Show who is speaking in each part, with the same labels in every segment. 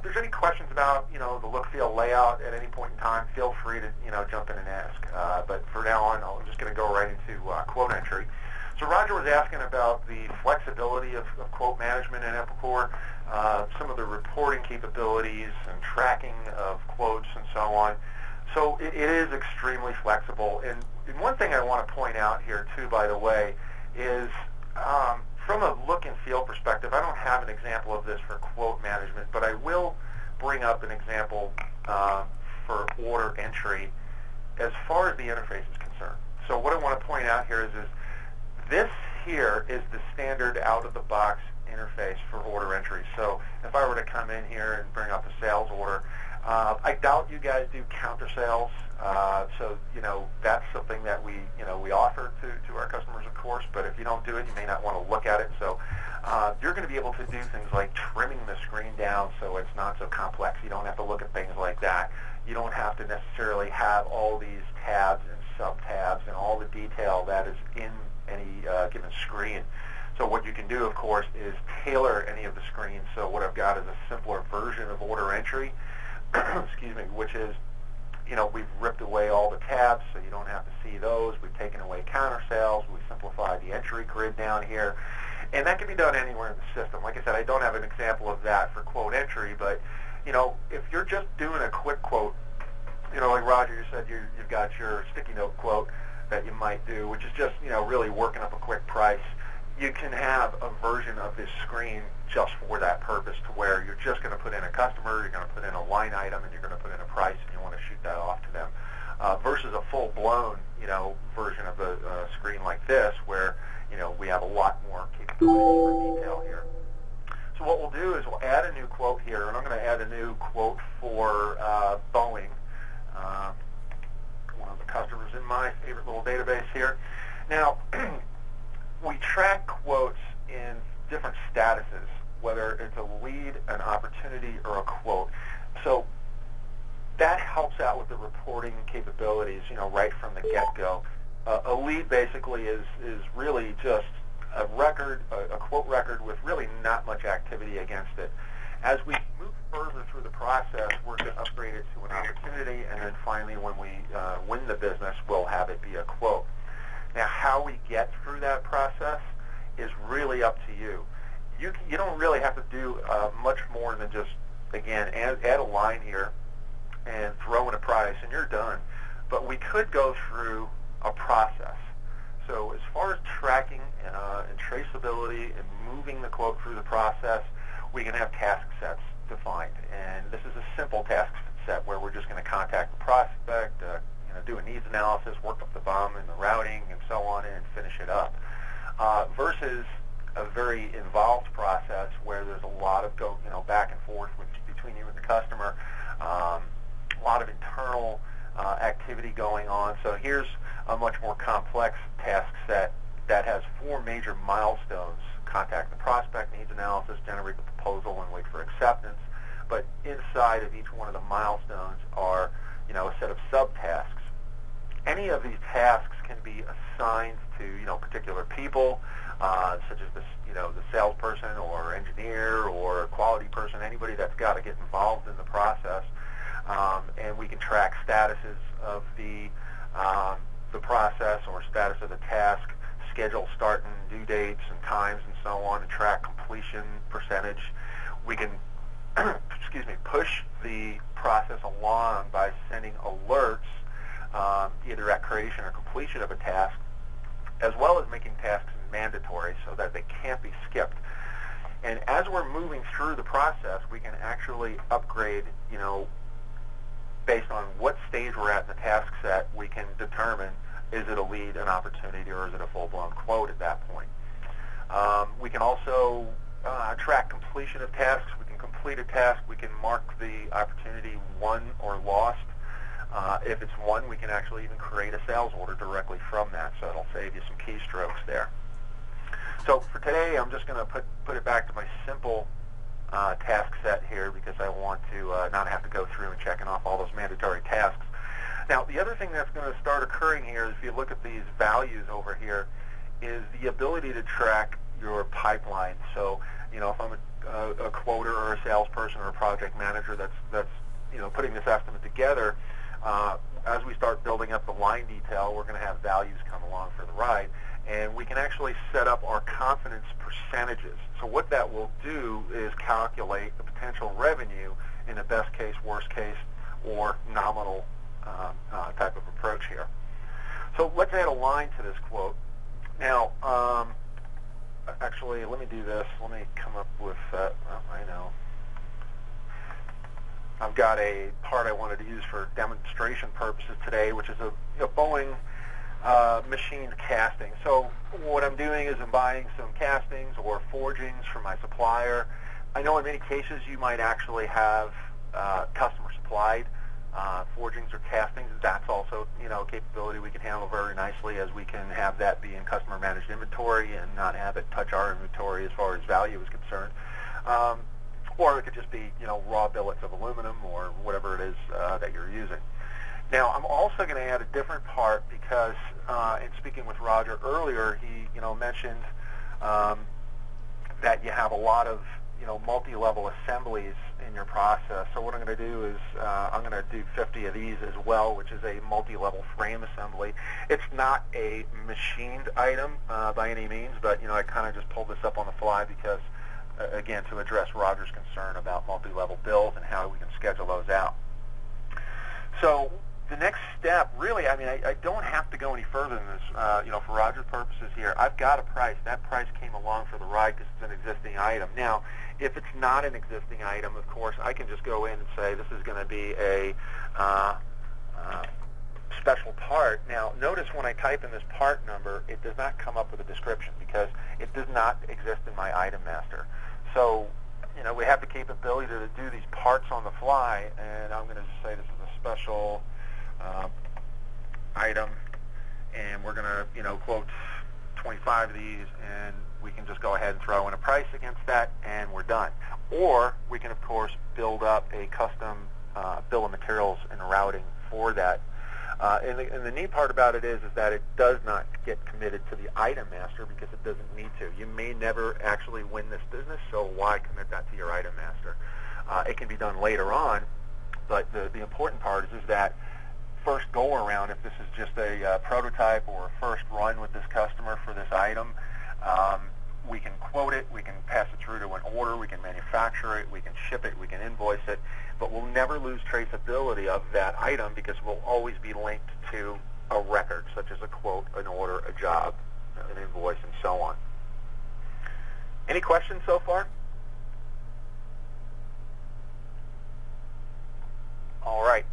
Speaker 1: If there's any questions about, the look, feel, layout at any point in time, feel free to, jump in and ask. But for now on, I'm just going to go right into quote entry. So Roger was asking about the flexibility of quote management in Epicor, some of the reporting capabilities and tracking of quotes and so on. So it is extremely flexible. And one thing I want to point out here, too, by the way, is from a look and feel perspective, I don't have an example of this for quote management, but I will bring up an example for order entry as far as the interface is concerned. So what I want to point out here is this here is the standard out-of-the-box interface for order entry. So if I were to come in here and bring up a sales order, I doubt you guys do counter sales. So that's something that we offer to our customers, of course. But if you don't do it, you may not want to look at it. So you're going to be able to do things like trimming the screen down so it's not so complex. You don't have to look at things like that. You don't have to necessarily have all these tabs and sub-tabs and all the detail that is in any given screen. So what you can do, of course, is tailor any of the screens. So what I've got is a simpler version of order entry, excuse me, which is, we've ripped away all the tabs so you don't have to see those. We've taken away counter sales. We've simplified the entry grid down here. And that can be done anywhere in the system. Like I said, I don't have an example of that for quote entry, but, if you're just doing a quick quote, like Roger, you said you've got your sticky note quote that you might do, which is just, really working up a quick price. You can have a version of this screen just for that purpose, to where you're just going to put in a customer, you're going to put in a line item, and you're going to put in a price, and you want to shoot that off to them, versus a full-blown, version of a screen like this, where, we have a lot more capabilities for detail here. So what we'll do is we'll add a new quote here, and I'm going to add a new quote for Boeing, one of the customers in my favorite little database here. Now, we track quotes in different statuses, whether it's a lead, an opportunity, or a quote. So that helps out with the reporting capabilities, right from the get-go. A lead basically is really just a record, a quote record with really not much activity against it. As we move further through the process, we're going to upgrade it to an opportunity, and then finally when we win the business, we'll have it be a quote. Now, how we get through that process is really up to you. You don't really have to do much more than just, again, add a line here and throw in a price, and you're done. But we could go through a process. So as far as tracking and traceability and moving the quote through the process, we can have task sets defined. And this is a simple task set where we're just going to contact the prospect, do a needs analysis, work up the BOM and the routing and so on, and finish it up. Versus a very involved process where there's a lot of back and forth between you and the customer, a lot of internal activity going on. So here's a much more complex task set that has 4 major milestones: contact the prospect, needs analysis, generate the proposal, and wait for acceptance. But inside of each one of the milestones are a set of subtasks. Any of these tasks can be assigned to particular people, such as the salesperson or engineer or quality person, anybody that's got to get involved in the process, and we can track statuses of the process or status of the task, schedule start and due dates and times and so on, and track completion percentage. We can push the process along by sending alerts either at creation or completion of a task, as well as making tasks mandatory so that they can't be skipped. And as we're moving through the process, we can actually upgrade, based on what stage we're at in the task set, we can determine, is it a lead, an opportunity, or is it a full-blown quote at that point. We can also track completion of tasks. We can complete a task. We can mark the opportunity won or lost. If it's won, we can actually even create a sales order directly from that, so it'll save you some keystrokes there. So for today, I'm just going to put it back to my simple task set here, because I want to not have to go through and checking off all those mandatory tasks. Now, the other thing that's going to start occurring here is, if you look at these values over here, is the ability to track your pipeline. So, if I'm a quoter or a salesperson or a project manager that's putting this estimate together, as we start building up the line detail, we're going to have values come along for the ride, and we can actually set up our confidence percentages. So what that will do is calculate the potential revenue in a best case, worst case, or nominal type of approach here. So let's add a line to this quote. Now, actually, let me do this. Let me come up with, I know. I've got a part I wanted to use for demonstration purposes today, which is a Boeing machined casting. So what I'm doing is I'm buying some castings or forgings from my supplier. I know in many cases you might actually have customer supplied forgings or castings. That's also a capability we can handle very nicely, as we can have that be in customer managed inventory and not have it touch our inventory as far as value is concerned. Or it could just be raw billets of aluminum or whatever it is that you're using. Now, I'm also going to add a different part because in speaking with Roger earlier, he mentioned that you have a lot of multi-level assemblies in your process. So what I'm going to do is I'm going to do 50 of these as well, which is a multi-level frame assembly. It's not a machined item by any means, but I kind of just pulled this up on the fly because, again, to address Roger's concern about multi-level builds and how we can schedule those out. So the next step, really, I don't have to go any further than this. For Roger's purposes here, I've got a price. That price came along for the ride because it's an existing item. Now, if it's not an existing item, of course, I can just go in and say this is going to be a special part. Now, notice when I type in this part number, it does not come up with a description because it does not exist in my item master. So, we have the capability to do these parts on the fly, and I'm going to just say this is a special item, and we're going to, quote 25 of these, and we can just go ahead and throw in a price against that, and we're done. Or we can, of course, build up a custom bill of materials and routing for that. And the neat part about it is that it does not get committed to the item master because it doesn't need to. You may never actually win this business, so why commit that to your item master? It can be done later on, but the important part is that first go around, if this is just a prototype or a first run with this customer for this item, we can quote it, we can pass it through to an order, we can manufacture it, we can ship it, we can invoice it, but we'll never lose traceability of that item because we'll always be linked to a record, such as a quote, an order, a job, an invoice, and so on. Any questions so far? All right.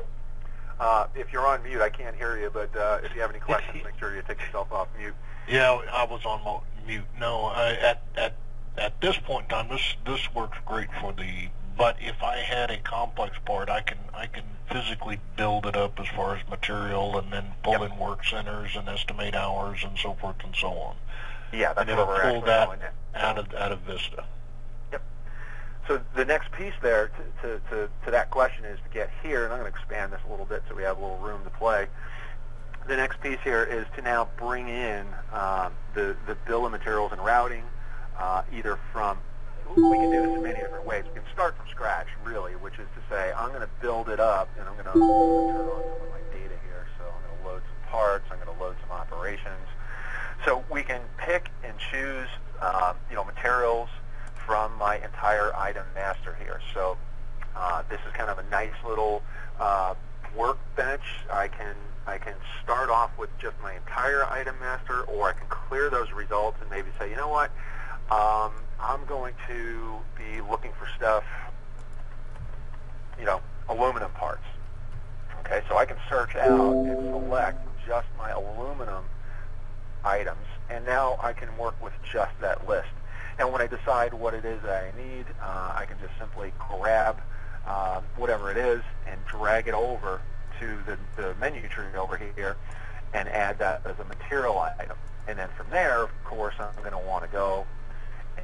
Speaker 1: If you're on mute, I can't hear you, but if you have any questions, make sure you take yourself off mute.
Speaker 2: Yeah, I was on mute. No, at this point in time, this works great for the. But if I had a complex part, I can physically build it up as far as material, and then pull in work centers and estimate hours and so forth and so on.
Speaker 1: Yeah, that's
Speaker 2: and
Speaker 1: what we're actually
Speaker 2: pull that
Speaker 1: going in.
Speaker 2: out of Vista.
Speaker 1: Yep. So the next piece there to that question is to get here, and I'm going to expand this a little bit so we have a little room to play. The next piece here is to now bring in the bill of materials and routing, either from, we can do this in many different ways. We can start from scratch, really, which is to say, I'm going to build it up, and I'm going to turn on some of my data here. So I'm going to load some parts, I'm going to load some operations. So we can pick and choose, materials from my entire item master here. So this is kind of a nice little workbench. I can start off with just my entire item master, or I can clear those results and maybe say, you know what, I'm going to be looking for stuff, aluminum parts. Okay, so I can search out and select just my aluminum items, and now I can work with just that list. And when I decide what it is that I need, I can just simply grab whatever it is and drag it over to the menu tree over here and add that as a material item. And then from there, of course, I'm going to want to go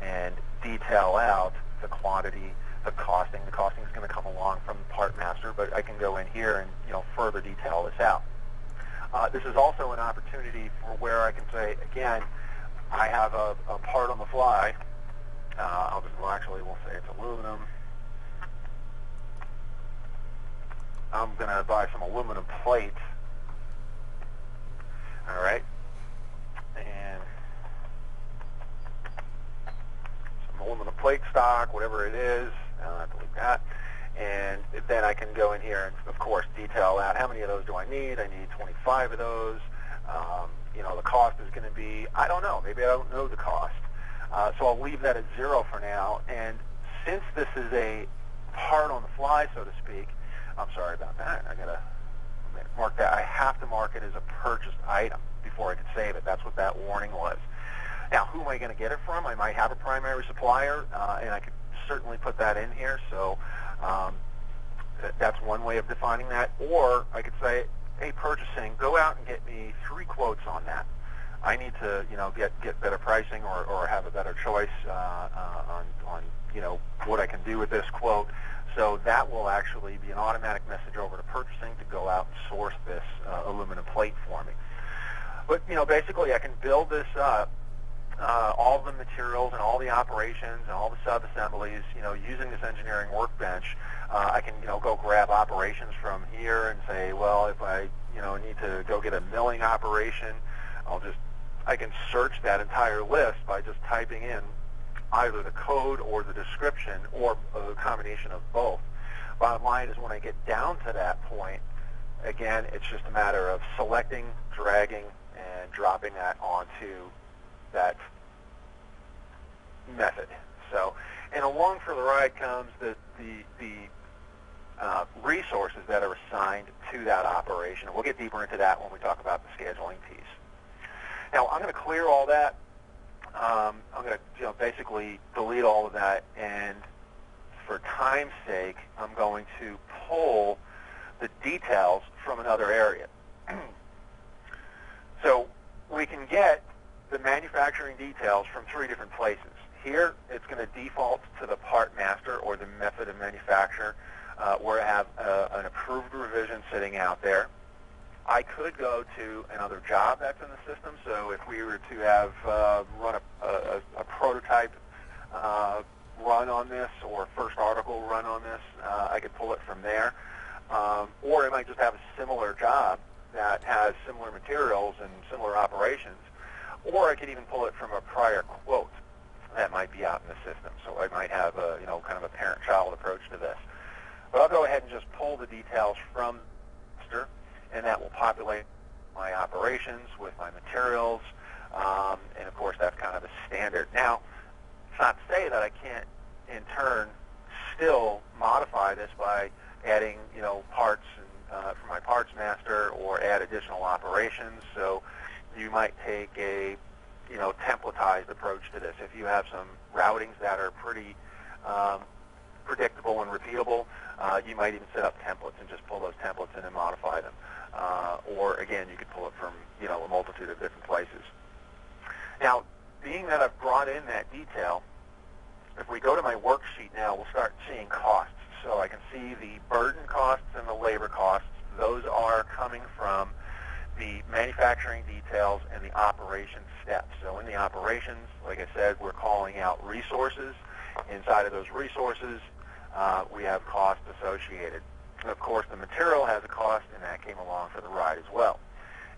Speaker 1: and detail out the quantity, the costing. The costing is going to come along from the part master, but I can go in here and further detail this out. This is also an opportunity for where I can say, again, I have a part on the fly, Actually, we'll say it's aluminum. I'm going to buy some aluminum plate. All right. And some aluminum plate stock, whatever it is. I'll have to leave that. And then I can go in here and, of course, detail out how many of those do I need. I need 25 of those. The cost is going to be, I don't know. Maybe I don't know the cost. So I'll leave that at 0 for now. And since this is a part on the fly, so to speak, I'm sorry about that. I got to mark that. I have to mark it as a purchased item before I could save it. That's what that warning was. Now, who am I going to get it from? I might have a primary supplier, and I could certainly put that in here. So that's one way of defining that. Or I could say, hey, purchasing, go out and get me 3 quotes on that. I need to, get better pricing or have a better choice on what I can do with this quote. So that will actually be an automatic message over to purchasing to go out and source this aluminum plate for me. But basically, I can build this up, all the materials and all the operations and all the sub-assemblies, using this engineering workbench. I can, go grab operations from here and say, well, if I, need to go get a milling operation, I can search that entire list by just typing in either the code or the description or a combination of both. Bottom line is when I get down to that point, again, it's just a matter of selecting, dragging, and dropping that onto that method. So, and along for the ride comes the resources that are assigned to that operation. We'll get deeper into that when we talk about the scheduling piece. Now, I'm going to clear all that. I'm going to basically delete all of that, and for time's sake, I'm going to pull the details from another area. So we can get the manufacturing details from 3 different places. Here, it's going to default to the part master or the method of manufacture, where I have an approved revision sitting out there. I could go to another job that's in the system. So if we were to have run a prototype run on this or first article run on this, I could pull it from there. Or I might just have a similar job that has similar materials and similar operations. Or I could even pull it from a prior quote that might be out in the system. So I might have a kind of a parent-child approach to this. But I'll go ahead and just pull the details from master, and that will populate my operations with my materials, and of course that's kind of a standard. Now, it's not to say that I can't, in turn, still modify this by adding, parts from my parts master or add additional operations. So you might take a, templatized approach to this. If you have some routings that are pretty predictable and repeatable, you might even set up templates and just pull those templates in and modify them. Or again, you could pull it from a multitude of different places. Now, being that I've brought in that detail, if we go to my worksheet now, we'll start seeing costs. So I can see the burden costs and the labor costs. Those are coming from the manufacturing details and the operation steps. So in the operations, like I said, we're calling out resources. Inside of those resources, we have costs associated. And of course, the material has a cost, and that came along for the ride as well.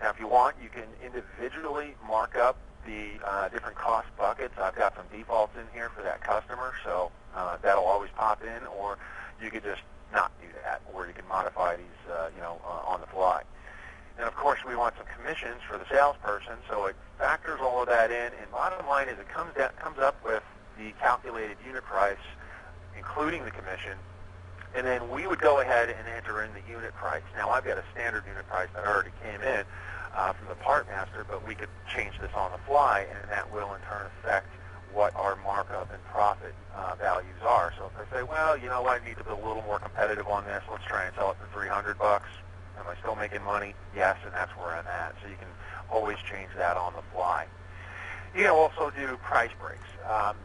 Speaker 1: Now, if you want, you can individually mark up the different cost buckets. I've got some defaults in here for that customer, so that'll always pop in, or you could just not do that, or you can modify these, on the fly. And of course, we want some commissions for the salesperson, so it factors all of that in. And bottom line is, it comes up with the calculated unit price, including the commission. And then we would go ahead and enter in the unit price. Now, I've got a standard unit price that already came in from the part master, but we could change this on the fly, and that will in turn affect what our markup and profit values are. So if I say, well, I need to be a little more competitive on this, let's try and sell it for $300. Am I still making money? Yes, and that's where I'm at. So you can always change that on the fly. You can also do price breaks,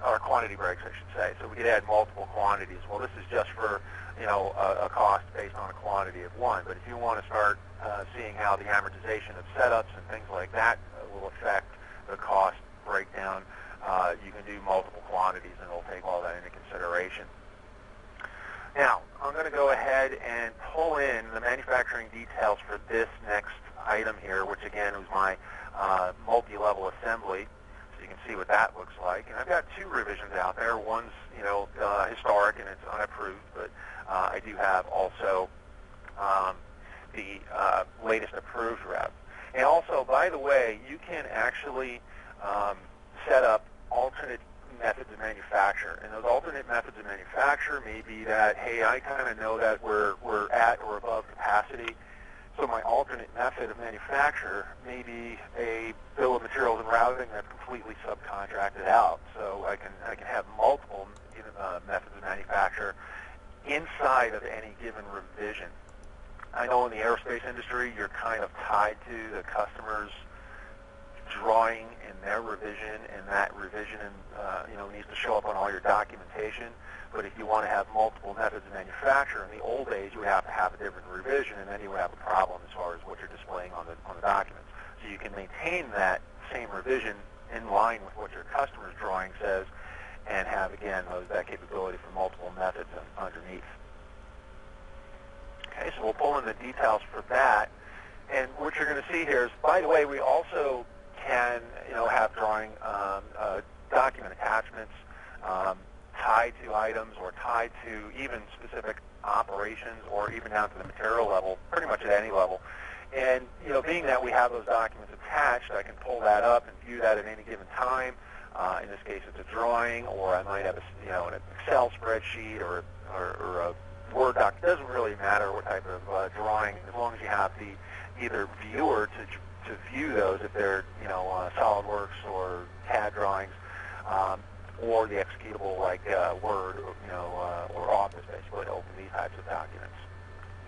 Speaker 1: or quantity breaks, I should say. So we could add multiple quantities. Well, this is just for, a cost based on a quantity of one. But if you want to start seeing how the amortization of setups and things like that will affect the cost breakdown, you can do multiple quantities, and it'll take all that into consideration. Now, I'm going to go ahead and pull in the manufacturing details for this next item here, which again was my multi-level assembly. So you can see what that looks like. And I've got two revisions out there. One's, historic and it's unapproved, but I do have also the latest approved rev. And also, by the way, you can actually set up alternate methods of manufacture. And those alternate methods of manufacture may be that, hey, I kind of know that we're at or above capacity, so my alternate method of manufacture may be a bill of materials and routing that's completely subcontracted out. So I can have multiple methods of manufacture inside of any given revision. I know in the aerospace industry, you're kind of tied to the customer's drawing in their revision, and that revision needs to show up on all your documentation. But if you want to have multiple methods of manufacture, in the old days you would have to have a different revision, and then you would have a problem as far as what you're displaying on the documents. So you can maintain that same revision in line with what your customer's drawing says, and have again that capability for multiple methods underneath. Okay, so we'll pull in the details for that. And what you're going to see here is, by the way, we also can have drawing document attachments tied to items or tied to even specific operations or even down to the material level, pretty much at any level. And being that we have those documents attached, I can pull that up and view that at any given time. In this case, it's a drawing, or I might have an Excel spreadsheet or a Word doc. It doesn't really matter what type of drawing, as long as you have the either viewer to view those if they're SolidWorks or CAD drawings, or the executable like Word or Office, basically, to open these types of documents.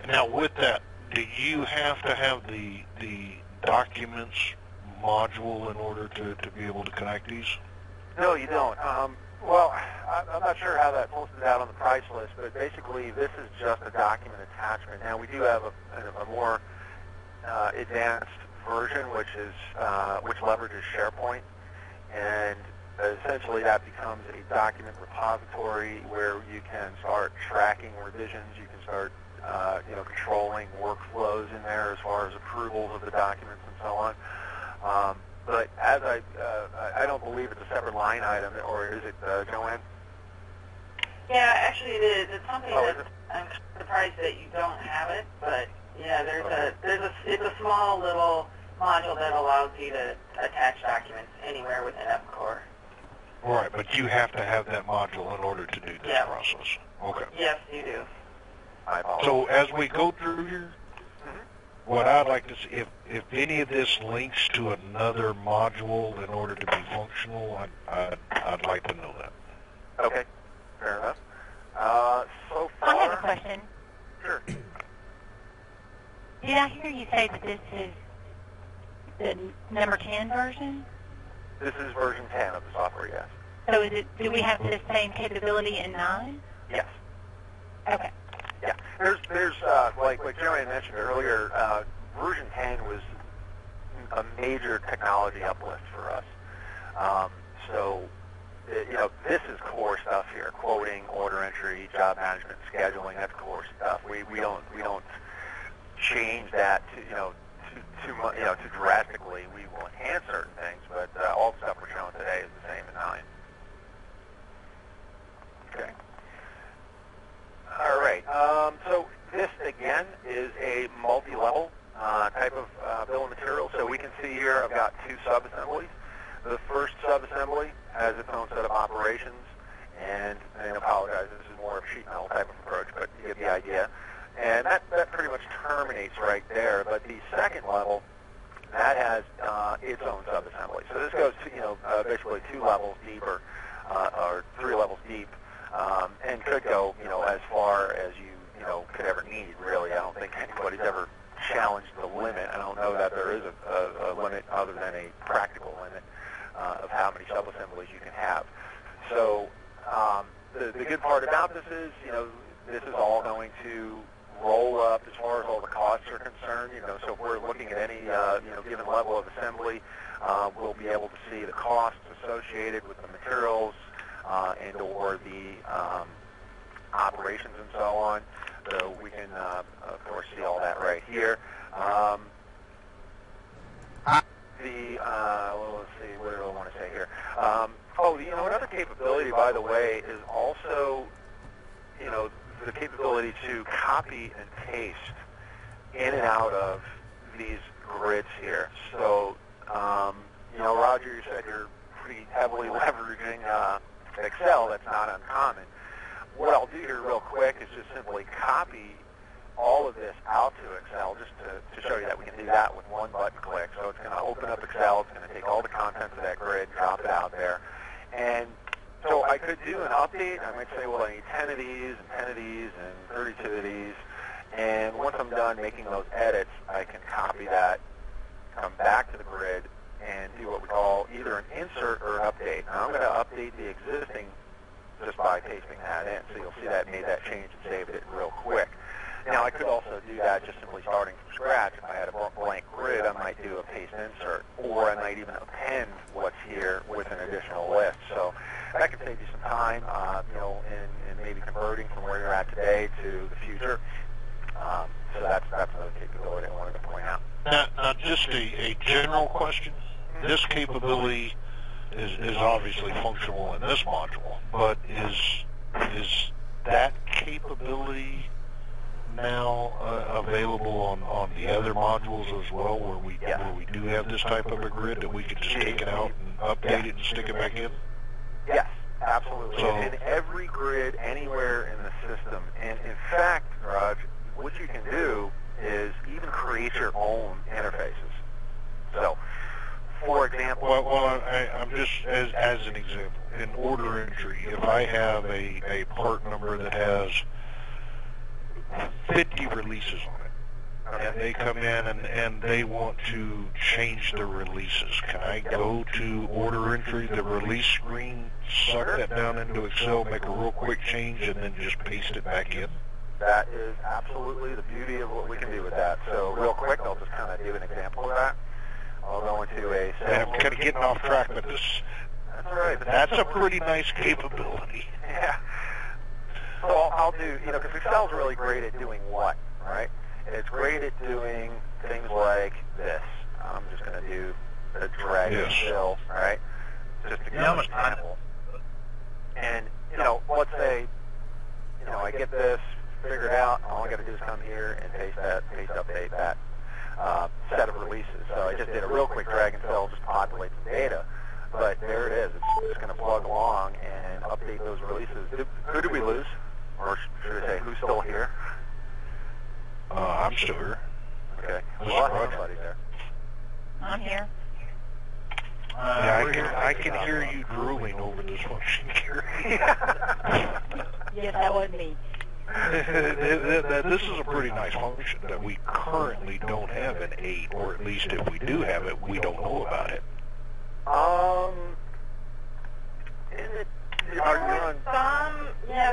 Speaker 2: Now, with that, do you have to have the documents module in order to be able to connect these?
Speaker 1: No, you don't. Well, I'm not sure how that's posted out on the price list, but basically this is just a document attachment. Now, we do have a more advanced version, which leverages SharePoint, and essentially that becomes a document repository where you can start tracking revisions. You can start controlling workflows in there as far as approvals of the documents and so on. But as I don't believe it's a separate line item, or is it, Joanne?
Speaker 3: Yeah, actually it is. It's something that I'm surprised that you don't have it, but yeah, it's a small little module that allows you to attach documents anywhere within EPCOR.
Speaker 2: Right, but you have to have that module in order to do this process. Okay.
Speaker 3: Yes, you do.
Speaker 2: So as we go through here, what I'd like to see, if any of this links to another module in order to be functional, I'd like to know that.
Speaker 1: Okay, fair enough. So far,
Speaker 4: I have a question.
Speaker 1: Sure.
Speaker 4: Did I hear you say that this is the number 10 version?
Speaker 1: This is version 10 of the software, yes.
Speaker 4: So do we have the same capability in 9?
Speaker 1: Yes.
Speaker 4: Okay.
Speaker 1: Yeah, there's like Joanne mentioned earlier, version 10 was a major technology uplift for us. This is core stuff here: quoting, order entry, job management, scheduling. That's core stuff. We don't change that too drastically. We will enhance certain things, but all the stuff we're showing today is the same in 9. Okay. All right. So this, again, is a multi-level type of bill of materials. So we can see here I've got 2 sub-assemblies. The first sub-assembly has its own set of operations. And I apologize, this is more of a sheet metal type of approach, but you get the idea. And that pretty much terminates right there. But the second level, that has its own sub-assembly. So this goes to, basically 2 levels deeper, or 3 levels deep. And could go, as far as you could ever need, really. I don't think anybody's ever challenged the limit. I don't know that there is a limit other than a practical limit of how many sub-assemblies you can have. So the good part about this is, this is all going to roll up as far as all the costs are concerned. So if we're looking at any given level of assembly, we'll be able to see the costs associated with the materials, and or the operations and so on. So we can, of course, see all that right here. Well, let's see, what do I want to say here? Another capability, by the way, is also, the capability to copy and paste in and out of these grids here. So, Roger, you said you're pretty heavily leveraging Excel. That's not uncommon. What I'll do here real quick is just simply copy all of this out to Excel just to show you that we can do that with one button click. So it's going to open up Excel. It's going to take all the contents of that grid, drop it out there. And so I could do an update. I might say, well, I need 10 of these and 10 of these and 32 of these. And once I'm done making those edits, I can copy that, come back to the grid, and do what we call either an insert or an update. Now I'm going to update the existing just by pasting that in. So you'll see that made that change and saved it real quick. Now I could also do that just simply starting from scratch. If I had a blank grid, I might do a paste insert, or I might even append what's here with an additional list. So that could save you some time, in maybe converting from where you're at today to the future. So that's another capability I wanted to point out.
Speaker 2: Now just a general question. This capability is obviously functional in this module, but is that capability now available on the other modules as well, where we do have this type of a grid that we can just take it out and update it and stick it back in?
Speaker 1: Yes, absolutely.
Speaker 2: So,
Speaker 1: in every grid, anywhere in the system. And in fact, Raj, what you can do is even create your own interfaces. So, for example...
Speaker 2: Well, I'm just, as an example, in order entry, if I have a part number that has 50 releases on it, and they come in and they want to change the releases, can I go to order entry, the release screen, suck that down into Excel, make a real quick change, and then just paste it back in?
Speaker 1: That is absolutely the beauty of what we can do with that. So real quick, I'll just kind of do an example of that. I'll go into a...
Speaker 2: And I'm kind of getting off track, but this...
Speaker 1: That's all right.
Speaker 2: That's a pretty nice capability.
Speaker 1: Yeah. So I'll do, because Excel's really great at doing what, right? It's great at doing things like this. I'm just going to do a drag and fill, right? Just to give an example. And, let's say, I get this figured out. All I got to do is come here and paste update that set of releases. So I just did a real quick drag and fill, just populate some data. But there it is. It's just going to plug along and update those releases. Who did we lose? Or should I say, who's still here?
Speaker 2: I'm still here.
Speaker 1: Okay. We lost somebody there.
Speaker 4: I'm here.
Speaker 2: Yeah, I can hear you drooling over this function, Gary.
Speaker 4: Yes, that was me.
Speaker 2: This is a pretty nice function that we currently don't have in 8, or at least if we do have it, we don't know about it.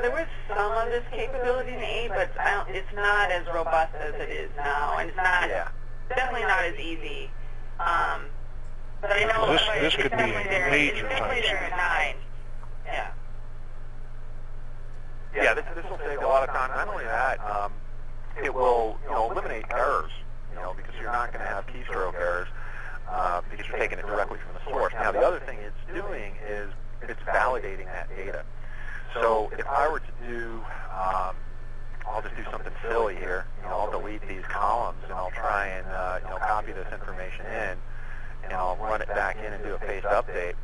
Speaker 3: There was some of this capability in 8, but it's not as robust as it is now, and it's not definitely not as easy. But I know
Speaker 2: this could be a major time
Speaker 3: saver. There at 9. Yeah.
Speaker 1: Yeah, this will save a lot of time. Not only that, it will eliminate errors, because you're not going to have keystroke errors because you're taking it directly from the source. Now, the other thing it's doing is it's validating that data. So if I were to do, I'll just do something silly here. I'll delete these columns and I'll try and copy this information in, and I'll run it back in and do a paste update.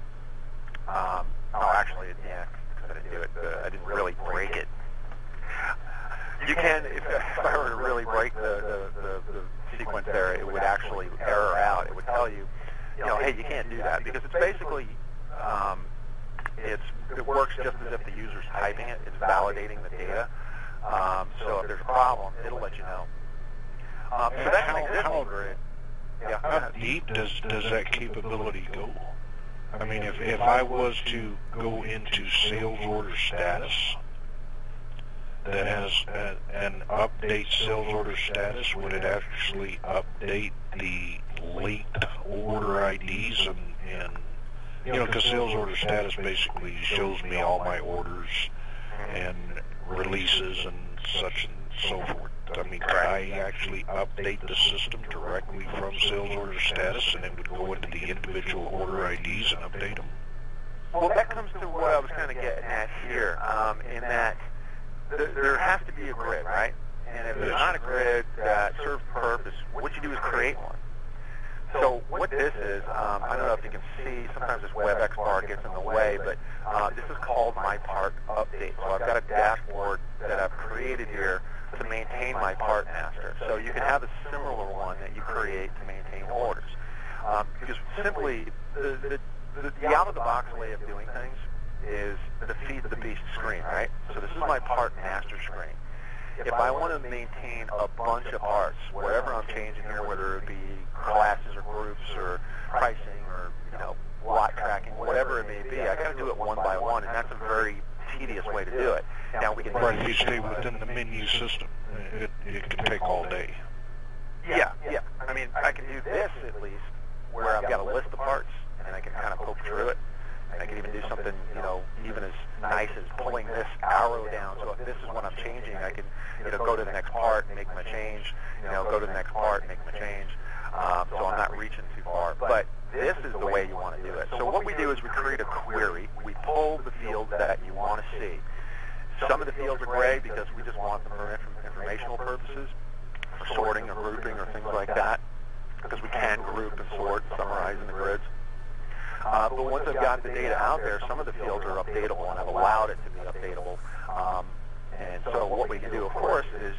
Speaker 1: Actually, I didn't do it. I didn't really break it. You can, if I were to really break the sequence there, it would actually error out. It would tell you, hey, you can't do that, because it's basically, it works just as if the user's typing it. It's validating the data. So if there's a problem, it'll let you know. So that's an existing grid.
Speaker 2: How deep does that capability go? I mean, if I was to go into sales order status that has an update sales order status, would it actually update the linked order IDs and You know, because sales order status basically shows me all my orders and releases and such and so forth. I mean, can I actually update the system directly from sales order status, and it would go into the individual order IDs and update them?
Speaker 1: Well, that comes to what I was kind of getting at here, in that there has to be a grid, right? And if there's not a grid that serves the purpose, what you do is create one. So what this is, I don't know if you can see, sometimes this WebEx bar gets in the way, but this is called My Part Update. So I've got a dashboard that I've created here to maintain my part master. So you can have a similar one that you create to maintain orders. Because simply, the out-of-the-box way of doing things is the feed the beast screen, right? So this is my part master screen. If I want to maintain a bunch of parts, whatever I'm changing here, whether it be classes or groups or pricing or, lot tracking, whatever it may be, I got to do it one by one, and that's a very tedious way to do it. Now we can.
Speaker 2: Right, if you stay within the menu system, it can take all day.
Speaker 1: Yeah. I mean, I can do this at least, where I've got a list of parts, and I can kind of poke through it. I can even do something, even as nice as pulling this arrow down. So if this is what I'm changing, I can, go to the next part and make my change. Go to the next part and make my change. So I'm not reaching too far. But this is the way you want to do it. So what we do is we create a query. We pull the fields that you want to see. Some of the fields are gray because we just want them for informational purposes, for sorting or grouping or things like that, because we can group and sort, summarize in the grids. But once I've got the data out there, some of the fields are updatable, and I've allowed it to be updatable. And so what we can do, of course, is,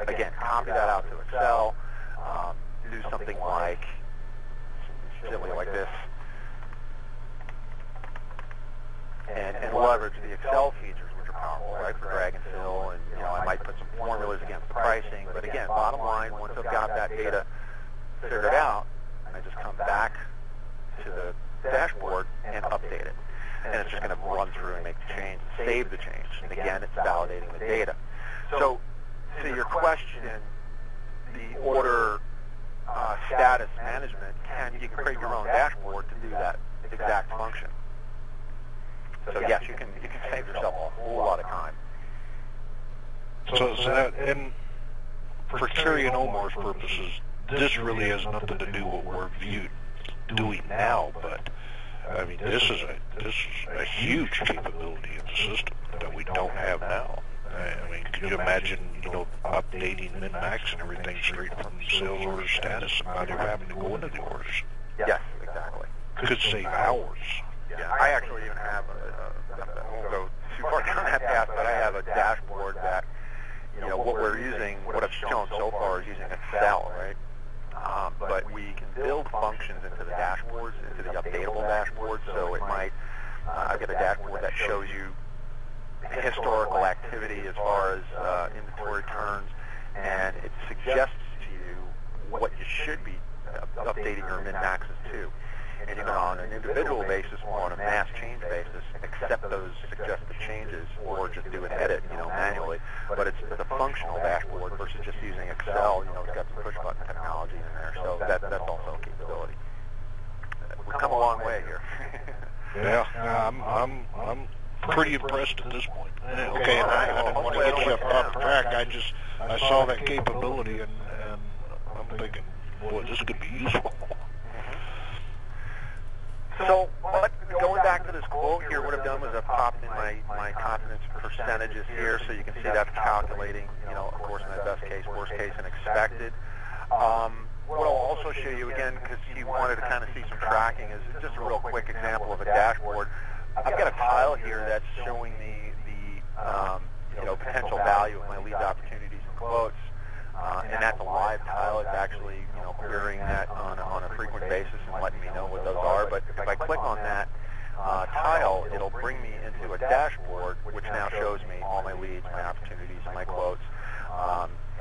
Speaker 1: again, copy that out to Excel, do something like, simply like this, and leverage the Excel features, which are powerful, right, for drag and fill, and, I might put some formulas against the pricing. But again, bottom line, once I've got that data figured out, I just come back to the dashboard and update it. And it's just going to run through and make the change and save the change. And again, it's validating the data. So to your question, the order status management, you can create your own dashboard to do that exact function. So yes, you can save yourself a whole lot of time.
Speaker 2: So that, and for Kerry and Omar's purposes, this really has nothing to do with what we're doing now, but I mean, this is a huge capability in the system that we don't have now. I mean, could you imagine, updating min-max and everything straight from sales order status and not ever having to go into the orders?
Speaker 1: Yes, exactly.
Speaker 2: Could save hours.
Speaker 1: Yeah, I actually even have I won't go too far down that path, but I have a dashboard that, what we're using, what I've shown so far is using Excel, right? But we can build functions into the dashboards, into the updatable dashboard. So it might, I've got a dashboard that shows you historical activity as far as inventory turns, and it suggests to you what you should be updating your min-maxes to. And you can, on an individual basis or on a mass change basis, accept those suggested changes or just do an edit, manually. But it's a functional dashboard versus just using Excel. It's got some push-button technology in there, so that's also a capability. We've come a long way here.
Speaker 2: Yeah, I'm pretty impressed at this point. Okay, and I didn't want to get you off track. I saw that capability, and I'm thinking, boy, this could be useful.
Speaker 1: So, going back to this quote here, what I've done was I've popped in my confidence percentages here, so you can see that's calculating, of course, in that best case, worst case, and expected. What I'll also show you, again, because you wanted to kind of see some tracking, is just a real quick example of a dashboard. I've got a tile here that's showing the potential value of my lead opportunities and quotes, and that's a live tile. It's actually, querying that on a frequent basis and letting me know what those are. But if I click on that tile, it'll bring me into a dashboard, which now shows me all my leads, my opportunities, my quotes,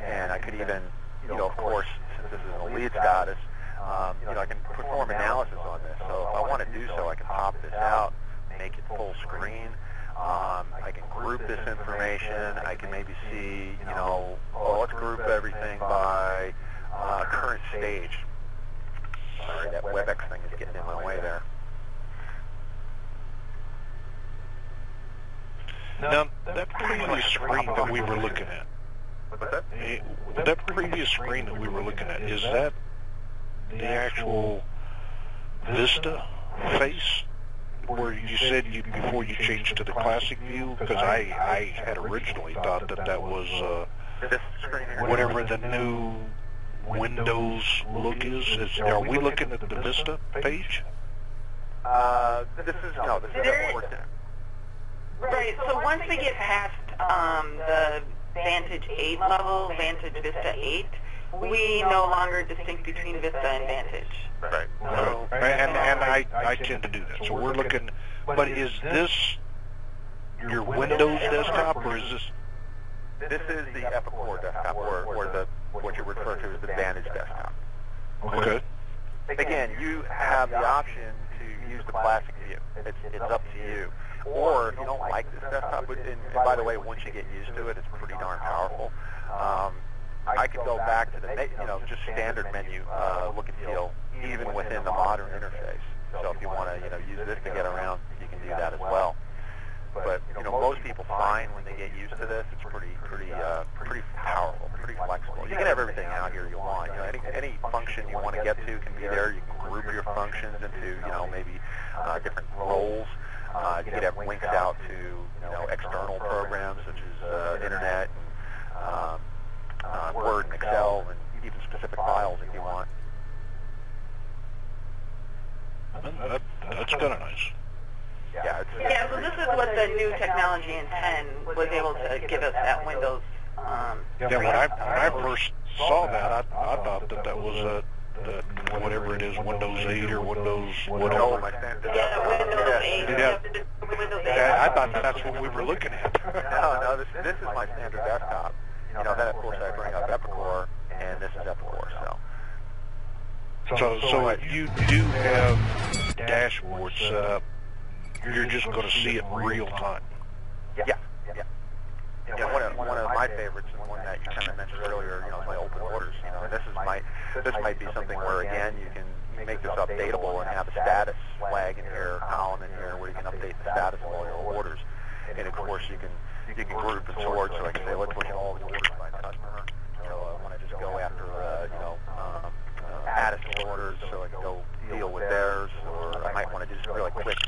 Speaker 1: and I could even, of course, since this is in a lead status, I can perform analysis on this. So if I want to do so, I can pop this out, make it full screen. I can group this information. I can maybe see, let's group everything by current stage. Sorry, that WebEx thing is getting in my way there.
Speaker 2: previous screen that we were looking at,
Speaker 1: What's that?
Speaker 2: that previous screen that we were looking at, is that the actual Vista face? Where you said before you changed to the classic view? Because I had originally thought that was
Speaker 1: This screen here.
Speaker 2: whatever the new Windows look is. Are we looking at the Vista page?
Speaker 1: This is what we're doing.
Speaker 3: Right, so once we get past the Vantage 8 level, Vantage Vista 8, we no longer distinct between Vista and Vantage.
Speaker 1: Right.
Speaker 2: So, and I tend to do that. So we're looking, but is this your Windows desktop, or is this?
Speaker 1: This is the Epicor desktop, or what you refer to as the Vantage desktop.
Speaker 2: Okay.
Speaker 1: Again, you have the option to use the classic view. It's up to you. Or if you don't like this desktop, and by the way, once you get used to it, it's pretty darn powerful. I could go back to the just standard menu look and feel, even within the modern interface. So if you want to use this to get around, you can do that as well. But most people find when they get used to this, it's pretty powerful, pretty flexible. You can have everything out here you want. Any function you want to get to can be there. You can group your functions into maybe different roles. You can have links out to external programs such as internet and Word and Excel, and even specific files if you want.
Speaker 2: That's kind of nice.
Speaker 3: Yeah, so this is what the new technology in 10 was able to give us at Windows.
Speaker 2: Yeah, when I first saw that, I thought that was whatever it is, Windows 8 or Windows whatever.
Speaker 3: Yeah, Windows 8.
Speaker 2: Yeah.
Speaker 3: Windows 8.
Speaker 2: I thought that's what we were looking at.
Speaker 1: No, this is my standard desktop. Then of course I bring up Epicor, and this is Epicor.
Speaker 2: So if you do have dashboards set up, you're just going to see it in real time.
Speaker 1: Yeah. One of my favorites, and one that you kind of mentioned earlier, is my open orders. This might be something where again you can make this updatable and have a status flag in here, column in here, where you can update the status of all your orders. And of course you can group and sort. So I can say, let's look at all the orders by customer. I want to just go after Addison orders, so I can go deal with theirs, or I might want to just really click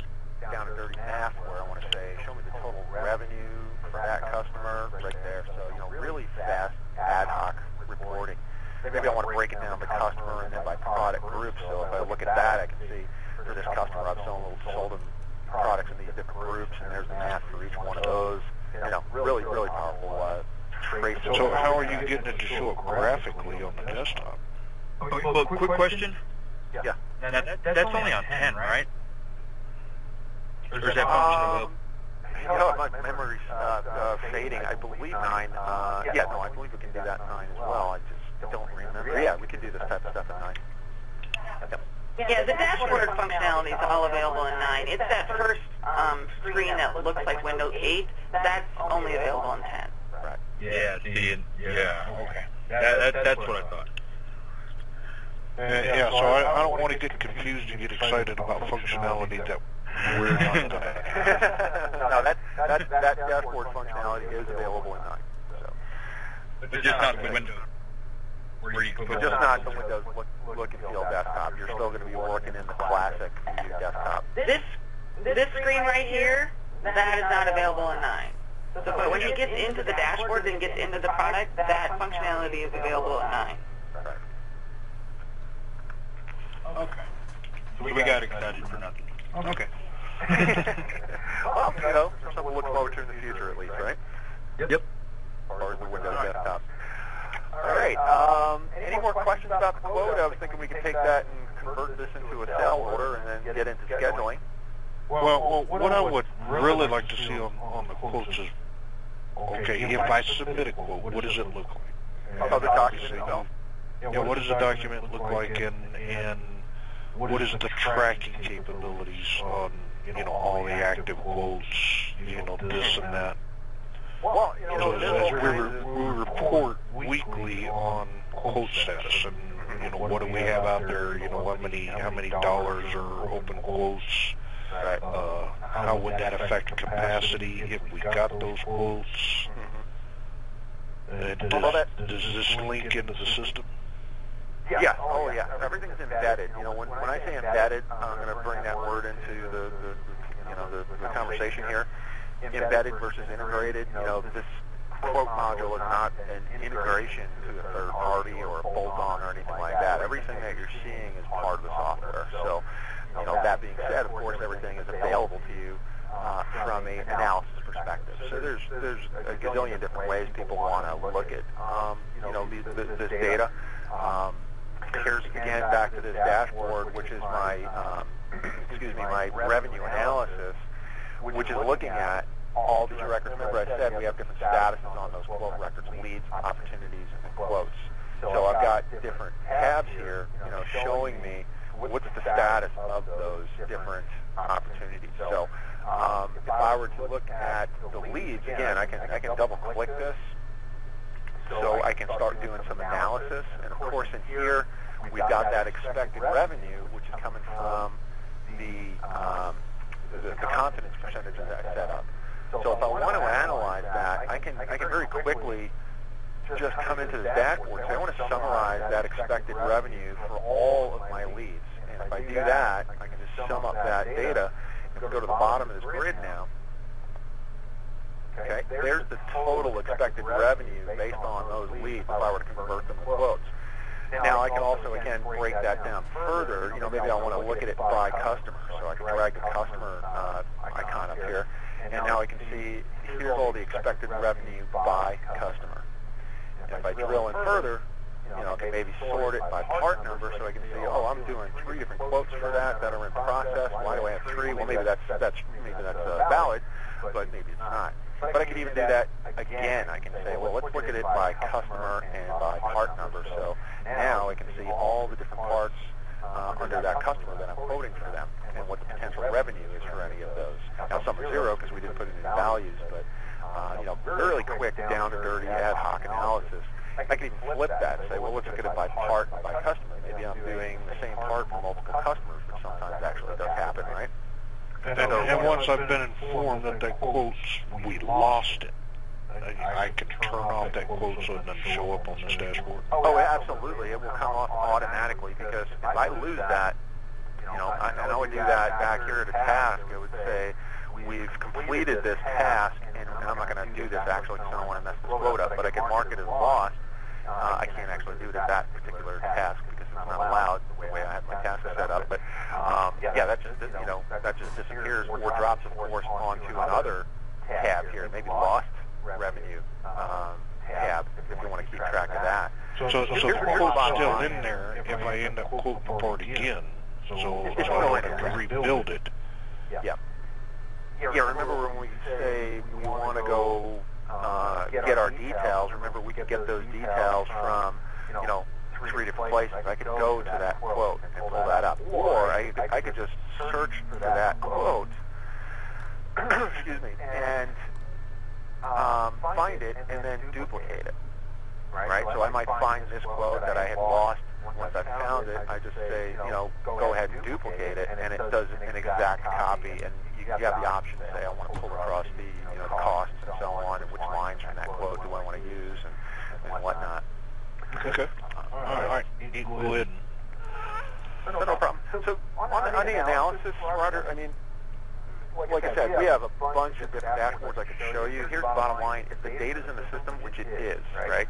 Speaker 1: down to dirty math where I want to say, show me the total revenue for that customer right there. So, really fast ad hoc reporting. Maybe I want to break it down by customer and then by product group. So if I look at that, I can see for this customer I've sold them products in these different groups, and there's the math for each one of those. Really powerful traceable.
Speaker 2: So how are you getting it to show up graphically on the desktop?
Speaker 5: Well, quick question.
Speaker 1: Yeah.
Speaker 5: Now, that's only on 10, right? Or is that function available?
Speaker 1: My memory's fading. I believe 9. I believe we can do that in 9 as well. I just don't remember. Yeah, we can do this type of stuff in 9. Yep.
Speaker 3: Yeah, the dashboard functionality is all available in 9. It's that first screen that looks like Windows 8. That's only available in 10.
Speaker 1: Right.
Speaker 5: Yeah, see, okay. That's what I thought.
Speaker 2: So I don't want to get confused and get excited about functionality that we're not today.
Speaker 1: No, that dashboard functionality is available in 9. So.
Speaker 5: But just not the Windows.
Speaker 1: Just not the Windows look and feel desktop. You're still going to be working in the classic view desktop.
Speaker 3: This screen right here, that is not available in 9. So but when he gets into the dashboard and gets into the product, that functionality is available in 9.
Speaker 1: Right.
Speaker 5: Okay. So we got excited for nothing. Okay.
Speaker 1: Well, there's something to look forward to in the future at least, right?
Speaker 5: Yep.
Speaker 1: As far as the Windows desktop. All right. Any more questions about the quote? I was thinking we could take that and convert this into a sale order and then get into scheduling.
Speaker 2: Well, what I would really like to see on the quotes is, okay, if I submit a quote, what does it look like?
Speaker 1: Oh, the document itself.
Speaker 2: Yeah, what does the document look like, and what is the tracking capabilities on, all the active quotes, this and that?
Speaker 1: Well,
Speaker 2: So as we report weekly on quote status, and what do we have out there? How many dollars are open quotes? How would that affect capacity if we got those quotes? Does this link into the system?
Speaker 1: Yes. Oh, yeah. Everything's embedded. You know, when I say embedded, I'm going to bring that word into the conversation here. Embedded versus integrated. You know, this quote module is not an integration to a third party or a bolt-on or anything like that. Everything that you're seeing is part of the software. So, you know, that being said, of course, everything is available to you from an analysis perspective. So there's a gazillion different ways people want to look at, you know, this data. Here's again back to this dashboard, which is my, my revenue analysis, which is looking at all these records. Remember, I said we have different statuses on those quote records: leads, opportunities, and quotes. So I've got different tabs here, you know, showing me what's the status of those different opportunities. So if I were to look at the leads, again, I can double-click this, so I can start doing some analysis. And of course, in here, we've got that expected revenue, which is coming from the confidence percentage that I set up. So if I want to analyze that, I can very quickly just come into the dashboard and say, I want to summarize that expected revenue for all of my leads. And if I do that, I can just sum up that data and go to the bottom of this grid now. Okay, there's the total expected revenue based on those leads if I were to convert them to quotes. Now I can also, again, break that down further. You know, maybe I want to look at it by customer. So I can drag the customer icon up here, and now I can see here's all the expected revenue by customer. And if I drill in further, you know, I can maybe sort it by part number, so I can see, oh, I'm doing 3 different quotes for that are in process. Why do I have 3? Well, maybe that's valid, but maybe it's not. But I could even do that again. I can say, well, let's look at it by customer and by part number. So now I can see all the different parts under that customer that I'm quoting for them and what the potential revenue is for any of those. Now some are 0 because we didn't put it in values, but you know, really quick, down to dirty ad hoc analysis. I can even flip that and say, well, let's look at it by part and by customer. Maybe I'm doing the same part for multiple customers, which sometimes actually does happen, right?
Speaker 2: And once I've been informed that quotes, we lost it, I can turn off that quote so it doesn't show up on this dashboard.
Speaker 1: Oh, absolutely. It will come off automatically, because if I lose that, you know, and I would do that back here at a task, it would say, we've completed this task, and I'm not going to do this actually because I don't want to mess this quote up, but I can mark it as lost. I can't actually do it at that particular task because it's not allowed the way I have my task set up. But yeah, that just, you know, that just disappears or drops, of course, onto another tab here, maybe lost revenue tab, if you want to keep track of that.
Speaker 2: So the quote's still in there if I end up quoting the part again. So if I want to rebuild it.
Speaker 1: Yeah. Yeah, remember when we say we want to go get our details, remember we could get those details from, you know, 3 different places. I could go to that quote and pull that up. Or I could just search for that quote, excuse me, and find it and then duplicate it. Right? So I might find this quote that I had lost. Once I found it, I just say, you know, go ahead and duplicate it, and it does an exact copy, and you have the option to say, I want to pull across the, you know, the costs and so on, and which lines from that quote do I want to use, and whatnot.
Speaker 2: Okay. All right. Go ahead.
Speaker 1: No problem. So on the analysis, Roger, I mean, like I said, we have a bunch of different dashboards I could show you. Here's the bottom line. If the data's in the system, which it is, right,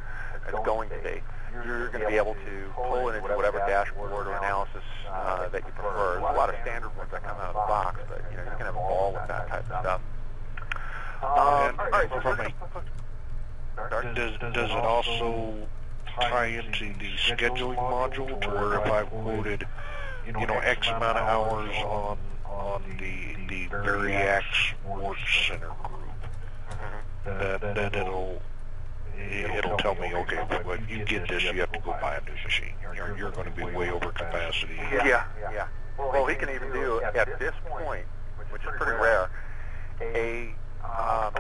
Speaker 1: it's going to be, you're going to be able to pull it into whatever dashboard or analysis that you prefer. There's a lot of standard ones that come out of the box, but you know, you can have a ball with that type of stuff. All right,
Speaker 2: does it also tie into the scheduling module to where if I've quoted, you know, X amount of hours on the Variax Work Center group, that it'll tell me, okay, but you get this, you have to go buy a new machine. You're going to be way over capacity.
Speaker 1: Yeah. Well, he can even do, at this point, which is pretty rare, a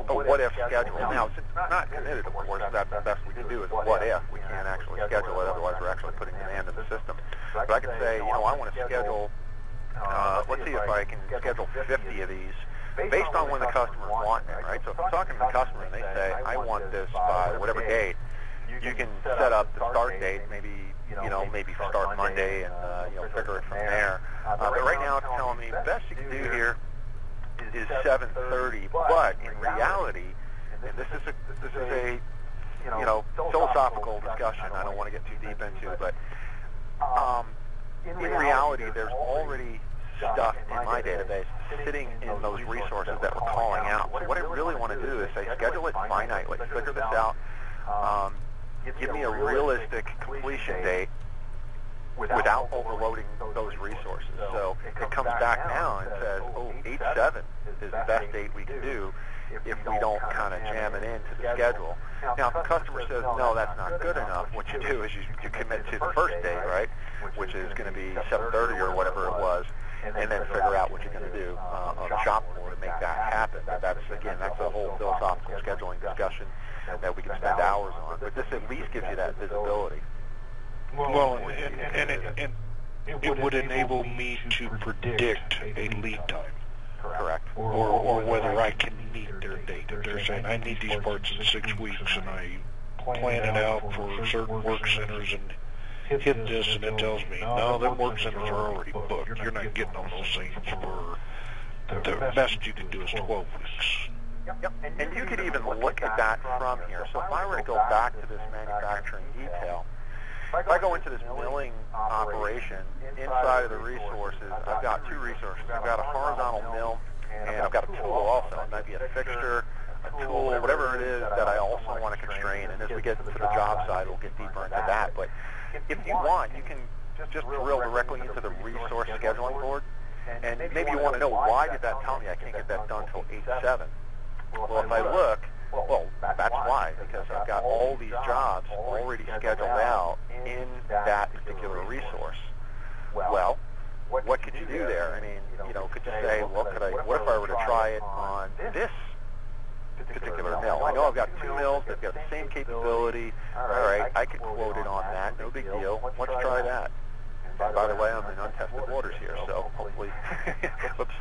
Speaker 1: what-if schedule. Now, since it's not committed, of course, that's the best we can do is a what-if. We can't actually schedule it, otherwise we're actually putting demand in the system. But I could say, you know, I want to schedule, let's see if I can schedule 50 of these based on when the customers want them, right? So if I'm talking to the customer and they say, I want this by whatever date, you can set up the start date, maybe start Monday and figure it from there. But right now it's telling me the best you can do here is 7:30. But in reality, and this is a philosophical discussion I don't want to get too deep into, but in reality there's already stuff in my database sitting in those resources that we're calling out. So what I really want to do is say schedule it finitely, figure this out, give me a realistic completion date without overloading those resources. So it comes back now and says, 8/7 is the best date we can do if we don't kind of jam it into the schedule. Now, if the customer says, no, that's not good enough, what you do is you commit to the first date, right, which is going to be 7:30 or whatever it was, and then figure out what you're going to do on the shop floor to make that happen. That's a whole philosophical scheduling discussion that we can spend hours on. But this at least gives you that visibility.
Speaker 2: Well, and it would enable me to predict a lead time.
Speaker 1: Correct.
Speaker 2: Or whether I can meet their date. If they're saying, I need these parts in 6 weeks, and I plan it out for certain work centers and hit this, and it tells me, no, them work centers are already booked. You're not getting on those things for the best you can do is 12 weeks.
Speaker 1: Yep. And you could even look at that from here. So if I were to go back to this manufacturing detail, if I go into this milling operation, inside of the resources, I've got two resources. I've got a horizontal mill, and I've got a tool also. It might be a fixture, a tool, whatever it is that I also want to constrain. And as we get to the job side, we'll get deeper into that. But if you want, you can just drill directly into the resource scheduling board. And maybe you want to know, why did that tell me I can't get that done until 8/7? Well, if I look, that's why, because I've got all these jobs already scheduled out in that particular resource. Well, what could you do there? I mean, could you say, what if I were to try it on this particular mill? I know I've got two mills, they've got the same capability. All right, I could quote it on that, no big deal. Let's try that. And by the way, I'm in untested waters here, so hopefully, whoops.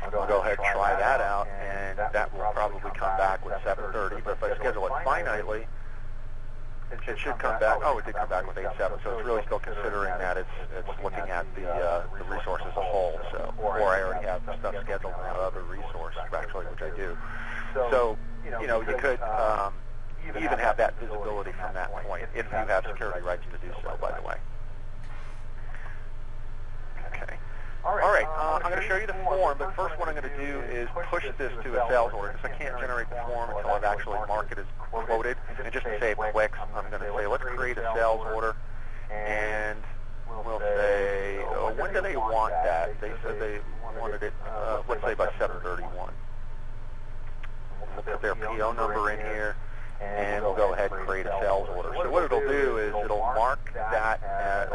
Speaker 1: I'll go ahead and try that out, and that will probably come back with 7:30. But if I schedule it finitely, it should come back. Oh, it did come back with 8/7. So it's really still considering that it's looking at the resource as a whole. So, or I already have stuff scheduled on that other resource, actually, which I do. So you could even have that visibility from that point if you have security rights to do so. By the way. Okay. All right, I'm going to show you the form, but first what I'm going to do is push this to a sales order, because I can't generate the form until I've actually marked it as quoted. And just to save clicks, I'm going to say, let's create a sales order, and we'll say, when do they want that? They said they wanted it, let's say by 7:31. We'll put their PO number in here, and we'll go ahead and create a sales order. So what it'll do is it'll mark that,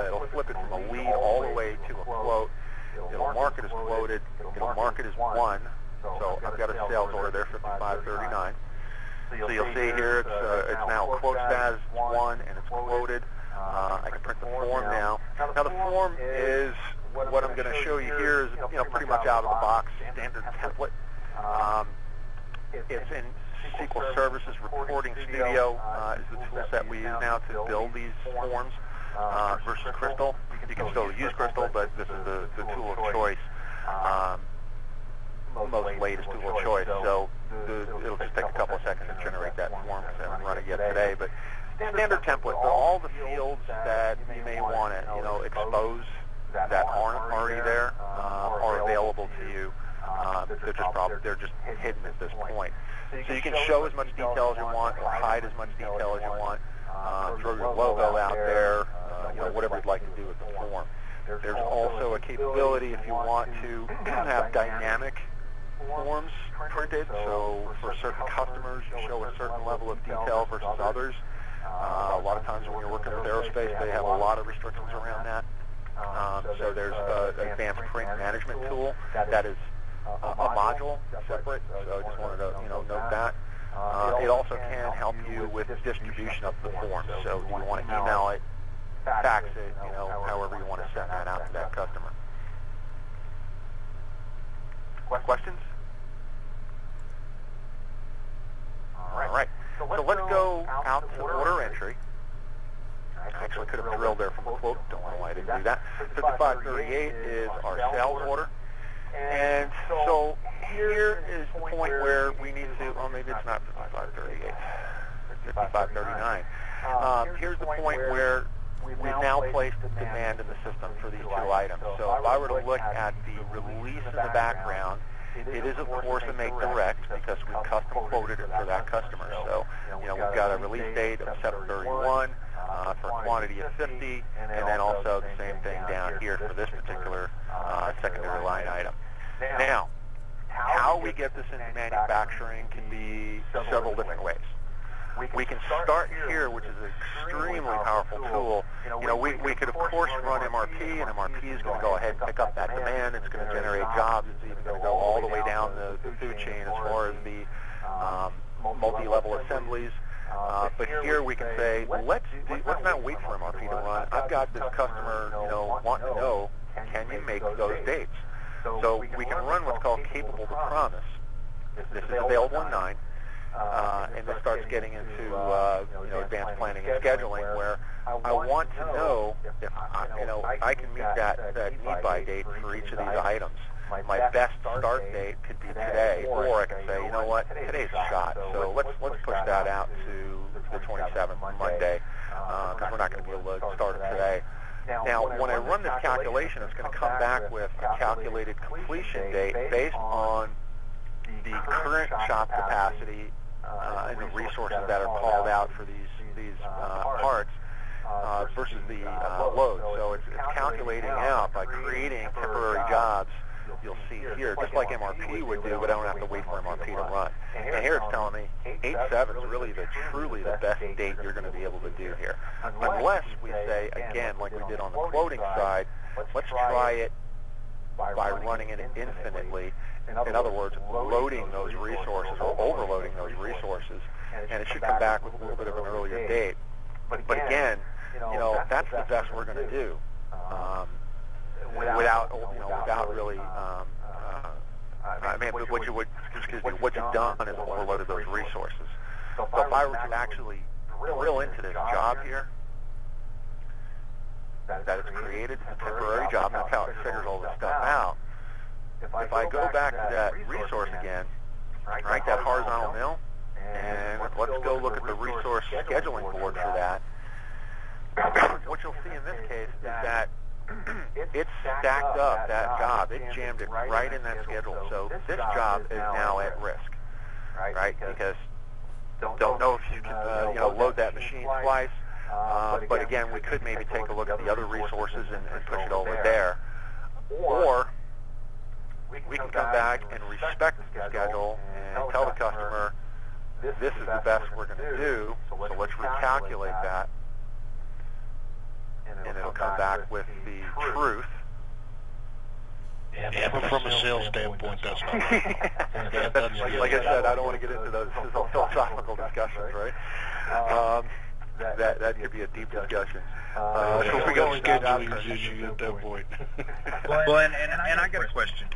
Speaker 1: it'll flip it from a lead all the way to a quote. It'll mark it as quoted. It'll mark it as won. So I've got a sales order there, 5539. So you'll see here it's now quote status won, and it's quoted. I can print the form now. Now the form is what I'm going to show you here is pretty much out of the box standard template. It's in SQL Services Reporting Studio is the tool set we use now to build these forms versus Crystal. You can still use Crystal, but this is the tool of choice, most latest tool of choice. So it'll just take a couple of seconds to generate that form, because I haven't run it yet today. But standard template, so all the fields that you may want to expose that aren't already there are available to you. They're just hidden at this point. So you can show as much detail as you want, or hide as much detail as you want. Throw your logo out there, whatever you'd like to do with the form. There's also a capability if you want to have dynamic forms printed, so for certain customers you show a certain level of detail versus others. A lot of times when you're working with aerospace, they have a lot of restrictions around that. So there's an advanced print management tool that is a module separate, so I just wanted to note that. It also can help you with distribution of the form. So do you want to email it, fax it, however you want to send that out to that customer. Questions? All right. So let's go out to order entry. I actually could have drilled there from the quote. Don't know why I didn't do that. 5538 is our sales order. And so here is the point where we need to, well, maybe it's not 5538, 5539. Here's the point where we've now placed the demand in the system for these two items. So if I were to look at the release in the background, it is, of course, a make direct because we've custom quoted it for that customer. So, we've got a release date of 7/31 for a quantity of 50, and then also the same thing down here for this particular secondary line item. Now, how we get this into manufacturing can be several different ways. We can start here, which is an extremely powerful tool. We could, of course, run MRP, and MRP is going to go ahead and pick up that demand. It's going to generate jobs. It's even going to go all the way down the food chain as far as the multi-level assemblies. But here we can say, let's not wait for MRP to run. I've got this customer, wanting to know, can you make those dates? So we can run what's called capable to promise. This is available in 9. And this starts getting into advanced planning and scheduling, where I want to know if I can meet that need by date for each of these items. My best start date could be today, or I can say, you know what, today's a shot. So let's push that out to the 27th, Monday, because we're not going to be able to start it today. Now, when I run this calculation, it's going to come back with a calculated completion date based on the current shop capacity and the resources that are called out for these parts versus the load. So it's calculating out by creating temporary jobs. You'll see here, just like MRP would do, but I don't have to wait for MRP to run. And here it's telling me 8/7 is really truly the best date you're going to be able to do here. Unless we say, again, like we did on the quoting side, let's try it by running it infinitely. In other words, loading those resources or overloading those resources, and it should come back with a little bit of an earlier date. But again, that's the best we're going to do. Without really, what you've done is overloaded those resources. So if I were to actually drill into this job here, that it's created a temporary job, that's how it figures all this stuff out. If I go back to that resource again, right, that horizontal mill, and let's go look at the resource scheduling board for that, what you'll see in this case is that it's stacked up that job. It jammed it right in that schedule. So this job is now at risk, right? Because don't know if you can load that machine twice. But again, we could maybe take a look at the other resources and push it over there. Or we can come back and respect the schedule and tell the customer, this is the best we're going to do, so let's recalculate that. And it'll come back with the truth.
Speaker 2: Yeah, but from a sales standpoint, that's not
Speaker 1: like I said, I don't want to get into those philosophical discussions, right? That could be a deep discussion.
Speaker 2: So we got a scheduling issue at that point.
Speaker 5: Well, and I got a question.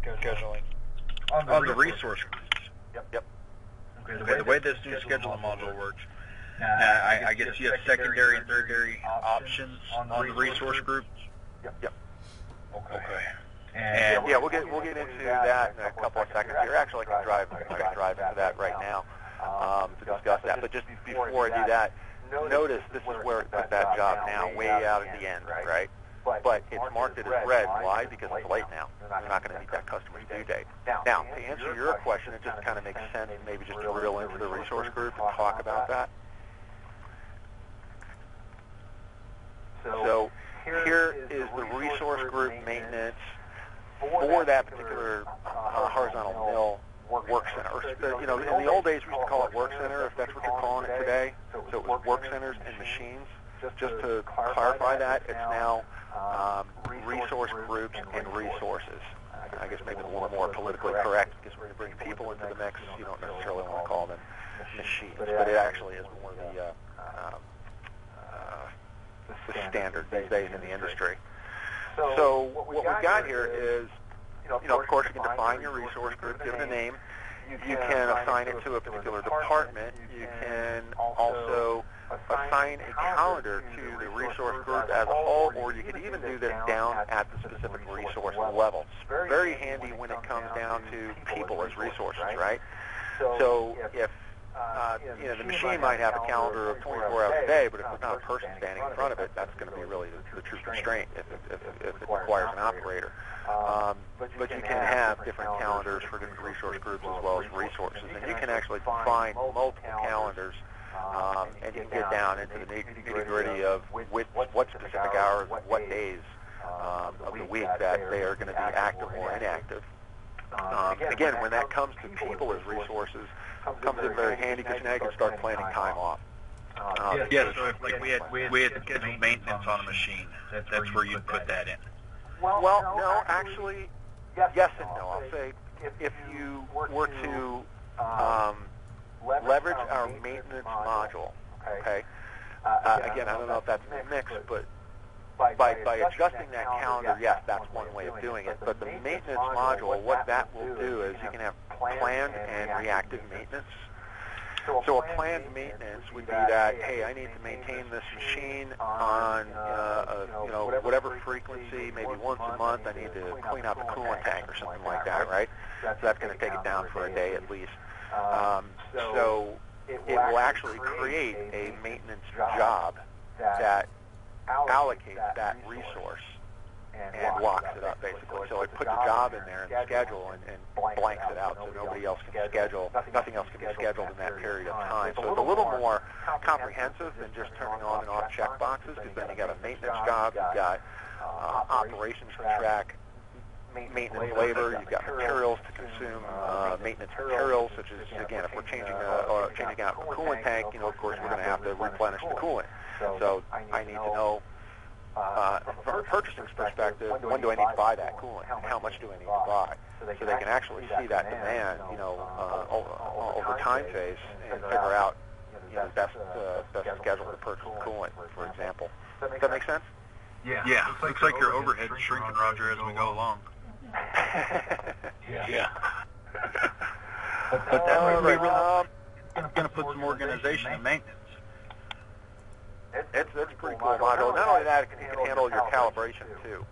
Speaker 2: Scheduling.
Speaker 5: On the resource groups.
Speaker 1: Yep.
Speaker 5: Okay, the way this new scheduling module works, I guess you have secondary and tertiary options on the resource groups?
Speaker 1: Yep.
Speaker 5: Okay.
Speaker 1: And yeah, we'll get into that in a couple of seconds here. Actually, I can drive into that right now to discuss that. But just before I do that, notice this is where it put that job now, way out at the end, right? But it's marked it as red. Why? Because it's late now. They're not going to meet that customer's due date. Now, to answer your question, it just kind of makes sense maybe just to drill into the resource group and talk about that. So here is the resource group maintenance for that particular horizontal mill work center. In the old days we used to call it work center, if that's what you're calling it today. So it was work centers and machines. Just to clarify that, it's now resource groups and resources. I guess maybe a little more politically correct, because when you bring people into the mix, you don't necessarily want to call them machines, but it actually is more the standard these days in the industry. So what we've got here is, of course, you can define your resource group, give it a name. You can assign it to a particular department. You can assign a calendar to the resource group as a whole, or you could even do this down at the specific resource level. It's very handy when it comes down to people as resources, right? So if the machine might have a calendar of 24 hours a day, but if there's not a person standing in front of it, that's going to be really the true constraint if it requires an operator. But you can have different calendars for different resource groups as well as resources, and you can actually find multiple calendars, and you can get down into the nitty-gritty of what specific hours, what days of the week that they are going to be active or inactive. Again, when that comes to people as resources, comes in very handy because now you can start planning time off.
Speaker 5: So if like we had scheduled maintenance on a machine, that's where you'd put that in.
Speaker 1: Well, no, actually, yes and no. I'll say if you were to leverage our maintenance module, okay, again, I don't know if that's in the mix, but by adjusting that calendar, yes, that's one way of doing it. But the maintenance module, what that will do is you can have planned and reactive maintenance. So a planned maintenance would be that, hey, I need to maintain this machine on whatever frequency, maybe once a month. I need to clean out the coolant tank or something like that, right? So that's going to take it down for a day at least. So it will actually create a maintenance job that allocates that resource and locks it up, basically. So it puts a job in there in the schedule and blanks it out so nobody else can schedule, nothing else can be scheduled in that period of time. So it's a little more comprehensive than just turning on and off check boxes, because then you got a maintenance job, you've got operations to track, maintenance labor, you've got materials to consume maintenance materials, such as, again, if we're changing out a coolant tank, of course we're going to have to replenish the coolant. So I need to know, from a purchasing perspective, when do I need to buy that coolant, and how much do I need to buy, so they can actually see that demand, over time phase, and figure out, the best schedule to purchase coolant, for example. Does that make sense?
Speaker 5: Yeah. Looks like your overhead is shrinking, Roger, as we go along.
Speaker 2: Yeah.
Speaker 5: But that's really going to put some organization in maintenance.
Speaker 1: It's a pretty cool module. Not only that, it can handle your calibration too.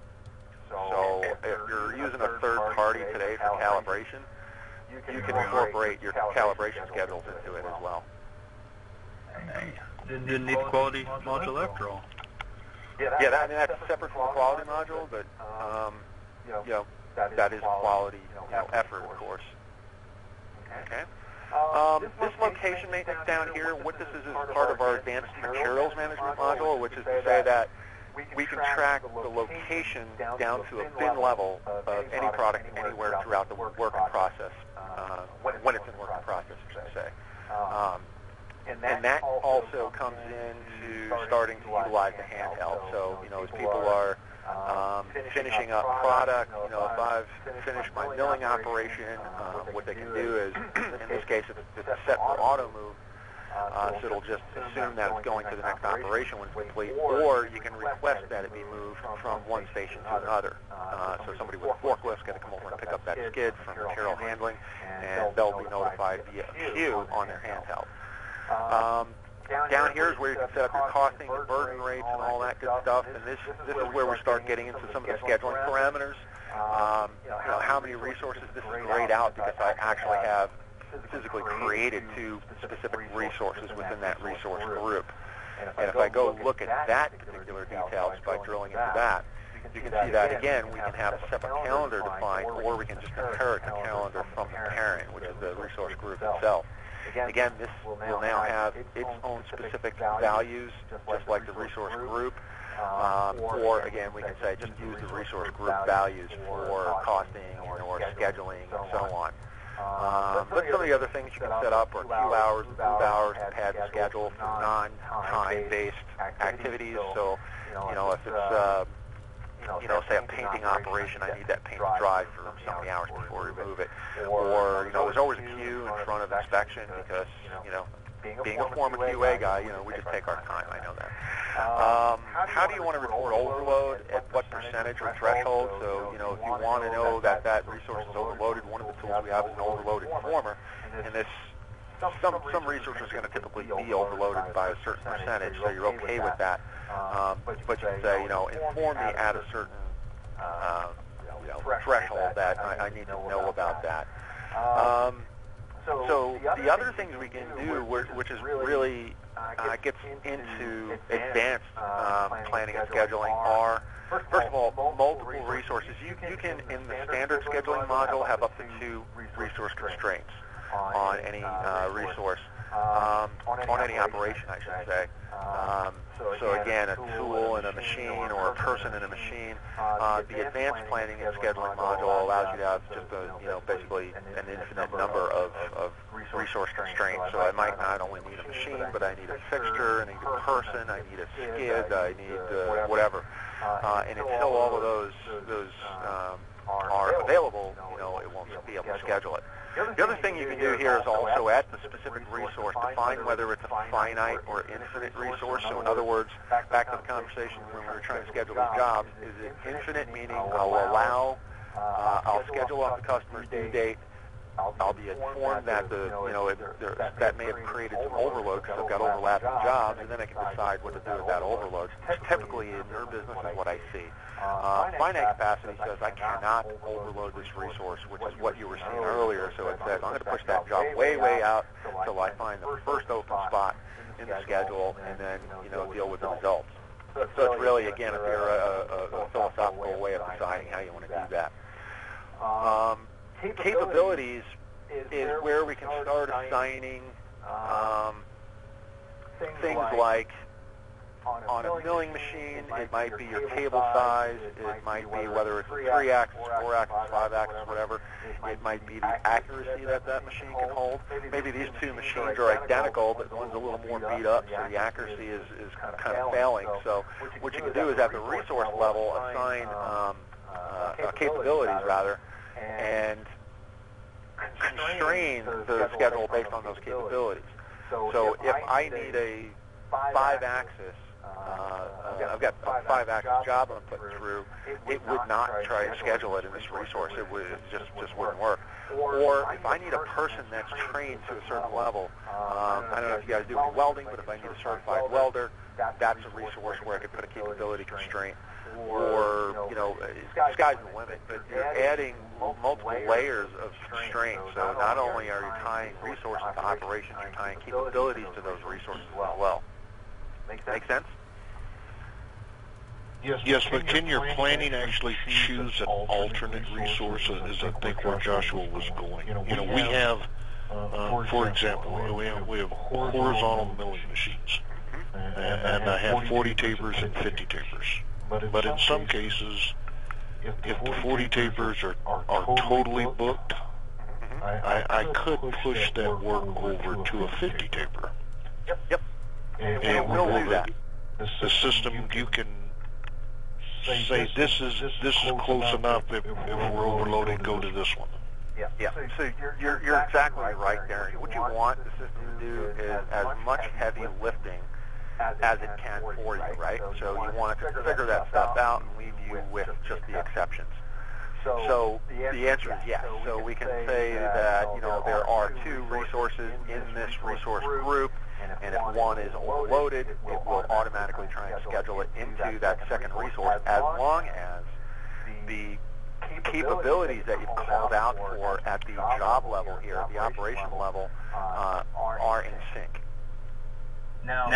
Speaker 1: So if you're using a third party today for calibration, you can incorporate your calibration schedules into it as well.
Speaker 5: Didn't need the quality module after all.
Speaker 1: Yeah, that's separate from the quality module, but that is a quality effort, of course. Okay. This location maintenance down here, what this is part of our advanced materials management module, which is to say that we can track the location down to a bin level of any product anywhere throughout the working process, when it's in working process, I should say. And that also comes into starting to utilize the handheld. So, as people are finishing up product, if I've finished my milling operation, what they can do is, in this case, it's set for auto move, so it'll just assume that it's going to the next operation when it's complete, or you can request that it be moved from one station to another. So somebody with a forklift is going to come over and pick up that skid from material handling, and they'll be notified via a queue on their handheld. Down here is where you can set up your costing, your burden rates, and all that good stuff. And this is where we start getting into some of the scheduling parameters. How many resources this is grayed out, because I actually have physically created 2 specific resources within that resource group. And if I go look at that particular detail just by drilling into that, you can see that, again, we can have a separate calendar defined, or we can just inherit the calendar from the parent, which is the resource group itself. Again, this will now have its own specific values, just like the resource group. Or, again, we can say just use the resource group values for costing or scheduling and so on. But some of the other things you can set up are queue hours, move hours, to pad the schedule for non-time-based activities. So, if it's say a painting operation, I need that paint dry for so many hours before we move it. Or, there's always a queue in front of inspection because, being a former QA guy, we just take our time, I know that. How do you want to report overload, at what percentage or threshold? So, if you want to know that resource is overloaded, one of the tools we have is an overload informer. And this some resources are going to typically be overloaded by a certain percentage, so you're okay with that. But you can say, inform me at a certain threshold that I need to know about that. So the other things we can do, which is really gets into advanced planning and scheduling, are, first of all, multiple resources. You can, in the standard scheduling module, have up to 2 resource constraints on any resource, on any operation, I should say. So again, a tool in a machine or a person in a machine. The advanced planning and scheduling module allows you to have just basically an infinite number of resource constraints. So I might not only need a machine, but I need a fixture, I need a person, I need a skid, I need whatever. And until all of those are available, it won't be able to schedule it. The other thing you can do here is also at the specific resource define whether it's a finite or infinite resource. So in other words, back to the conversation when we were trying to schedule these jobs, is it infinite, meaning I'll schedule off the customer's due date, I'll be informed that that may have created some overload because I've got overlapping jobs, and then I can decide what to do with that overload. Typically in your business is what I see. Finite capacity says I cannot overload this resource, which is what you were seeing earlier. So it says I'm going to push that job way out until I find the first open spot in the schedule, and then deal with the results. So it's really, again, a philosophical way of deciding how you want to do that. Capabilities is where we can start assigning things like on a milling machine, it might be your table size, it might be whether it's a 3-axis, 4-axis, 5-axis, whatever. It might be the accuracy that machine can hold. Maybe these 2 machines are identical, but one's a little more beat up, so the accuracy is kind of failing. So what you can do is at the resource level assign capabilities, rather, and constrain the schedule based on those capabilities. So if I need a 5-axis, I've got a 5-axis job I'm putting through, it would not try to schedule it in this resource. It just wouldn't work. Or if I need a person that's trained to a certain level, I don't know if you guys do any welding, but if I need a certified welder, that's a resource where I could put a capability constraint. Or, sky's the limit, but you're adding multiple layers of constraints. So not only are you tying resources to operations, you're tying capabilities to those resources as well. Make sense?
Speaker 2: Yes, but can your planning actually choose an alternate resource, is I think where Joshua was going? We have, for example, we have horizontal milling machines, and I have 40 tapers and 50 tapers. But in some cases, if the 40 tapers are totally booked, I could push that work over to a 50 taper.
Speaker 1: Yep.
Speaker 2: And we'll do that. The system, you can say this is close enough. If we're overloaded, go to this one.
Speaker 1: Yeah. So you're exactly right there. What you want the system to do is as much heavy lifting as it can for you, right? So you want it to figure that stuff out and leave you with just the exceptions. So the answer is yes. So we can say that there are 2 resources in this resource group, and if one is overloaded, it will automatically try and schedule it into that second resource as long as the capabilities that you've called out for at the job level here, at the operation level, are in sync.
Speaker 2: Now,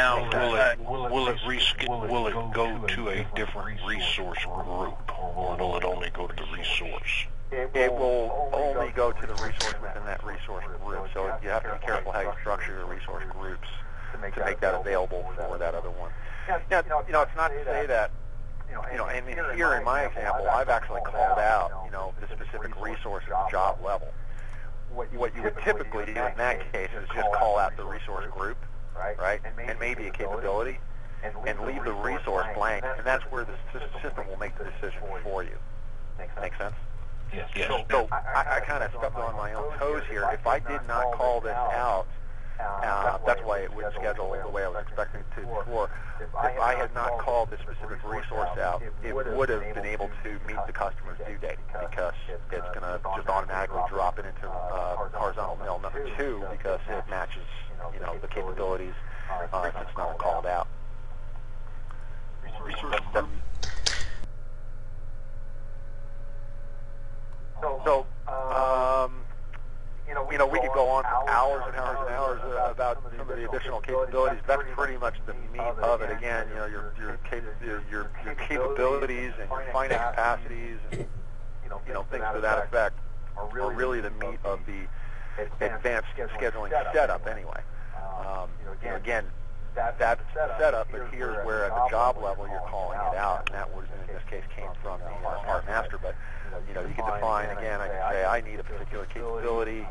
Speaker 2: will it go to a different resource group, or will it only go to the resource?
Speaker 1: It will only go to the resource within that resource group. So you have to be careful how you structure your resource groups to make that available for that other one. Now, it's not to say that, and here in my example, I've actually called out, the specific resource at the job level. What you would typically do in that case is just call out the resource group, right, and maybe a capability, and leave the resource blank, and that's where the system will make the decision for you. Make sense?
Speaker 2: Yes.
Speaker 1: So I kind of stepped on my own toes here. If I did not call this out, that's why it wouldn't schedule the way I was expecting it to before. If I had not called this specific resource out, it would have been able to meet the customer's due date because it's going to just automatically drop it into horizontal mill number 2 because it matches since none are called out. So, we could go on for hours and hours and hours about some of the additional capabilities. That's pretty much the meat of it. Again, your capabilities and your finite capacities and things to that effect are really the meat of the advanced scheduling setup anyway. Again, that's the setup, but here's where at the job level you're calling it out, and that was, in this case, came from the smart master. But you can define, again, I can say I need a particular capability.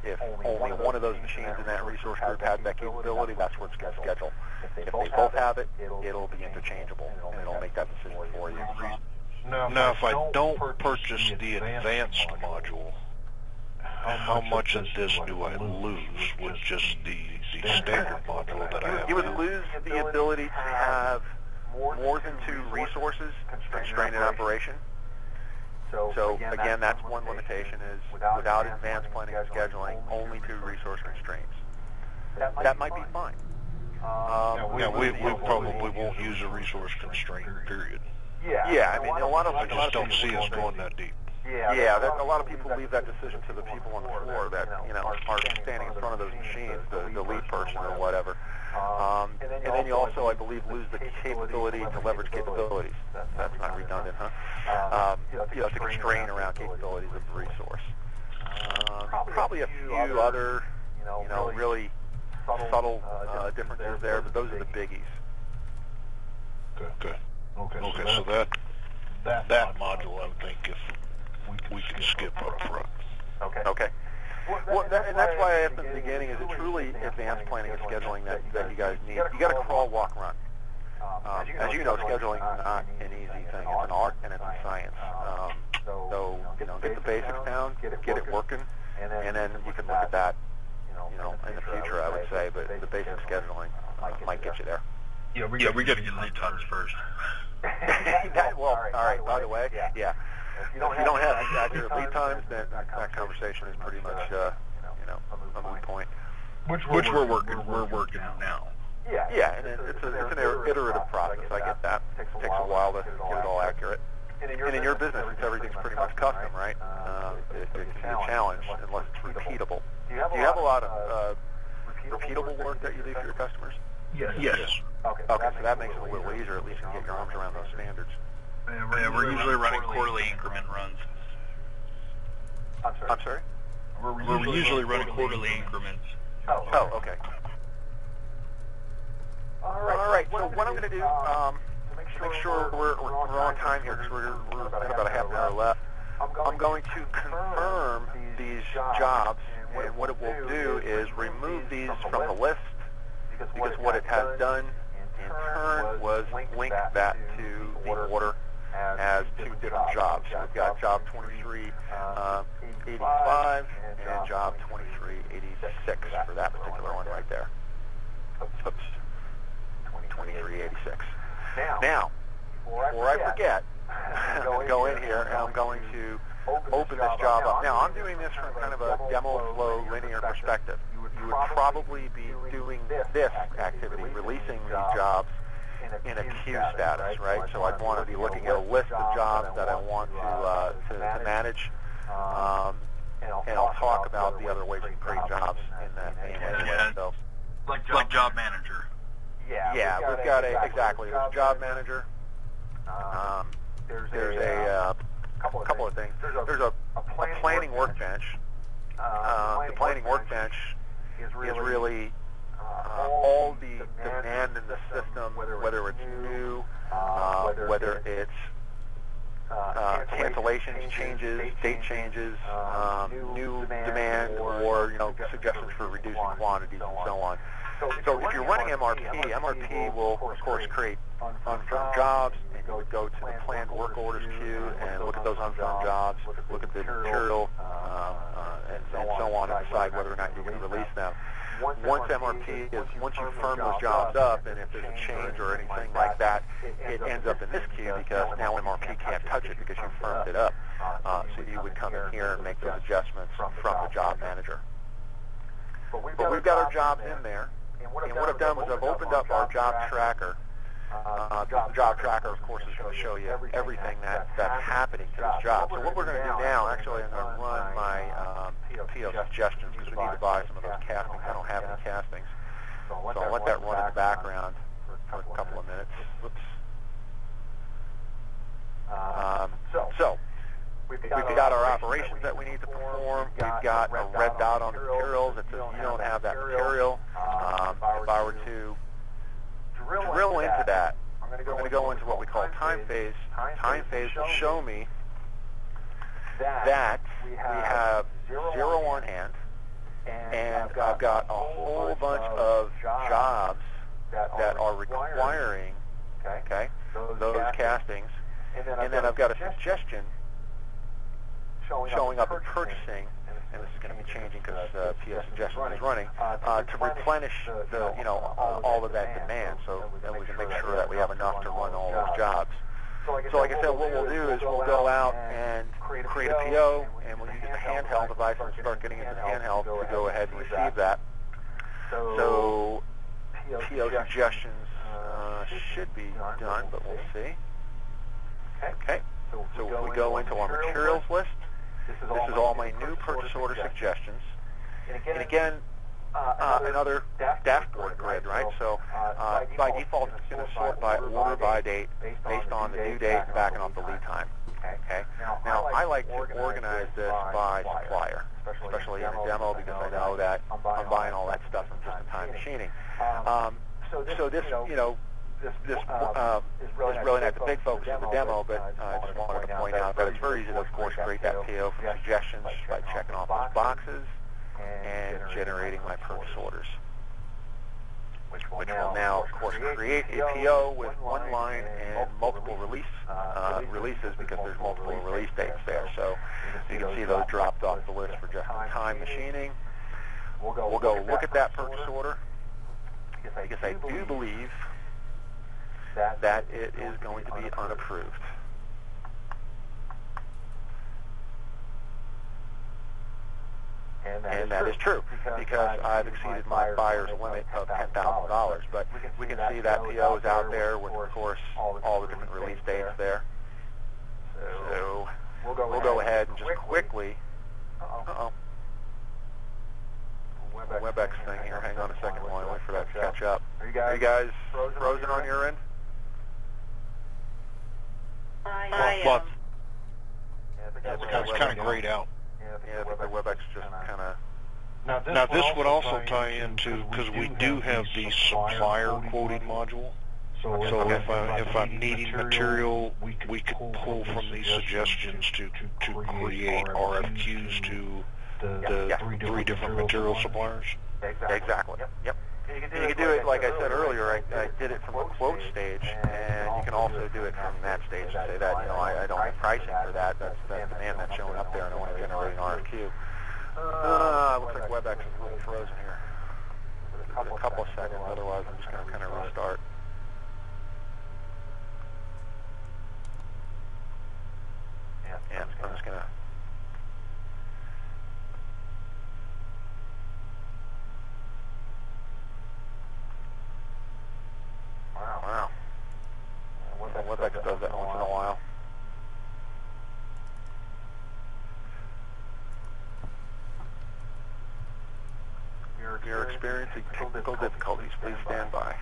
Speaker 1: If only one of those machines in that resource group has that capability, that's where it's going to schedule. If they both have it, it'll be interchangeable, and it'll make that decision for you.
Speaker 2: Now, if I don't purchase the advanced module, how much of this do I lose with just the standard module that I have?
Speaker 1: You would lose the ability to have more than 2 resources constrained in operation. So again, that's one limitation, is without advanced planning and scheduling, only 2 resource constraints. That might be fine.
Speaker 2: We probably won't use a resource constraint, period.
Speaker 1: Yeah, I mean, a lot of
Speaker 2: I just don't see us going that deep.
Speaker 1: Yeah, a lot of people leave that decision to the people on the floor that are standing in front of those machines, the lead person or whatever. And then you also, I believe, lose the capability to leverage capabilities. That's not redundant, huh? To constrain around capabilities of the resource. Probably a few other, really subtle differences there, but those are the biggies.
Speaker 2: Okay. So that module, I would think, if we can skip up front.
Speaker 1: Okay. Well, and that's why I asked in the beginning, is it truly advanced planning and scheduling that you guys need? You got to crawl, walk, run. As you know, scheduling is not an easy thing. It's an art and it's a science. So, get the basics down, get it working, and then you can look at that, in the future, I would say, but the basic scheduling might get you there.
Speaker 5: Yeah, we got to get lead times first.
Speaker 1: All right, by the way, yeah. If you don't have accurate lead times, then that conversation is pretty much, a moot point.
Speaker 5: Which we're working now.
Speaker 1: Yeah, and it's an iterative process. I get that. It takes a while to get it all accurate. And in your business, since everything's pretty much custom, right? It can be a challenge unless it's repeatable. Do you have a lot of repeatable work that you do for your customers?
Speaker 5: Yes.
Speaker 1: Okay, so that makes it a little easier. At least you can get your arms around those standards.
Speaker 5: We're usually running quarterly increment runs.
Speaker 1: I'm sorry?
Speaker 5: We're usually running quarterly increments.
Speaker 1: Oh, okay. All right. So what I'm going to do, to make sure we're on time here, because we're at about a half an hour left, I'm going to confirm these jobs, and what it will do is remove these from the list, because what it has done in turn was link that to the order as 2 different jobs. So we've got job 2385 and job 2386 for that particular one right there. Oops. 2386. Now, before I forget, I'm going to go in here and I'm going to open this job up. Now, I'm doing this from kind of a demo flow linear perspective. You would probably be doing this activity, releasing these jobs in a queue status, right? So I'd want to be looking at a list of jobs that I want to manage, and I'll talk about the other ways you can create jobs in that anyway. So,
Speaker 5: like job manager.
Speaker 1: Yeah, we've got there's a job manager. There's a couple of things. There's a planning workbench. The planning workbench is really all the demand in the system, whether it's new, whether it's cancellations, changes, date changes, new demand, or suggestions for reducing quantities and so on. So if you're running MRP will of course create unfirmed jobs, and you would go to the planned work orders queue and look at those unfirmed jobs, look at the material, and so on, and decide whether or not you're going to release them. Once you firm those jobs up, and if there's a change or anything like that, it ends up in this queue, because now MRP can't touch it because you firmed it up. So you would come in here and make those adjustments from the job manager. But we've got our jobs in there, And what I've done was I've opened up our job tracker. The job tracker, of course, is going to show you everything that's happening to this job. So what we're going to do now, actually, I'm going to run my PO suggestions because we need to buy some of those castings. I don't have any castings. So I'll let that run in the background for a couple of minutes. Whoops. So we've got our operations that we need to perform. We've got a red dot on the materials that says you don't have that material. If I were to drill into that, I'm going to go into what we call time phase. Time phase will show me that we have 0 on hand, and I've got a whole bunch of jobs that are requiring those castings, and then I've got a suggestion showing up in purchasing, and this is going to be changing because PO suggestions is running, to replenish the all of that demand, so then we can make sure that we have enough to run all those jobs. So like I said, what we'll do is we'll go out and create a PO, and we'll use the handheld device and start getting into the handheld to go ahead and receive that. So PO suggestions should be done, but we'll see. Okay, so if we go into our materials list, this is all my new purchase order suggestions. And again, another dashboard grid, right? So by default, it's going to sort by order by date based on the due date and backing off the lead time. Okay. Now I like to organize this by supplier, especially in a demo, because I know that I'm buying all that stuff from just-in-time machining. So this, this is really not the big focus of the demo, but I just wanted to point out that it's very easy to, of course, create that PO from suggestions by checking off those boxes and generating my purchase orders, which will now, of course, create a PO with one line and multiple releases because there's multiple release dates there. So you can see those dropped off the list for just-in-time machining. We'll go look at that purchase order because I do believe that it is going to be unapproved. And that is true because I've exceeded my buyer's limit of $10,000. But we can see that PO is out there with, of course, all the different release dates there. So we'll go ahead and just quickly. WebEx thing here. Hang on a second while I wait for that to catch up. Are you guys frozen on your end?
Speaker 2: But it's kind of grayed out.
Speaker 1: Yeah, I think the WebEx just kind of...
Speaker 2: Now this would also tie into, because we do have the supplier quoting module. So if I'm needing material, we could pull from these suggestions to create RFQs to the 3 different material suppliers.
Speaker 1: Exactly. Yep. You can do it, like I said earlier, I did it from the quote stage, and you can also do it from that stage and say that, I don't have pricing for that. That's demand that's showing up there, and I want to generate an RFQ. Looks like WebEx is a little frozen here. Give it a couple of seconds, otherwise I'm just going to kind of restart. Yeah, I'm just going to... Wow. WebEx does that once in a while. If you're experiencing technical difficulties, please stand by.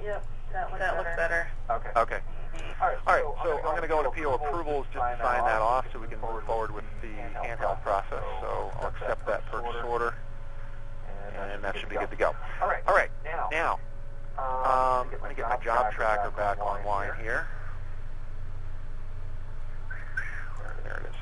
Speaker 3: Yep, that looks better.
Speaker 1: Okay. All right, so I'm going to go into PO approvals just to sign that off so we can move forward with the handheld process. So I'll accept that purchase order, and that should be good to go. All right, now, I'm going to get my job tracker back online here. There it is.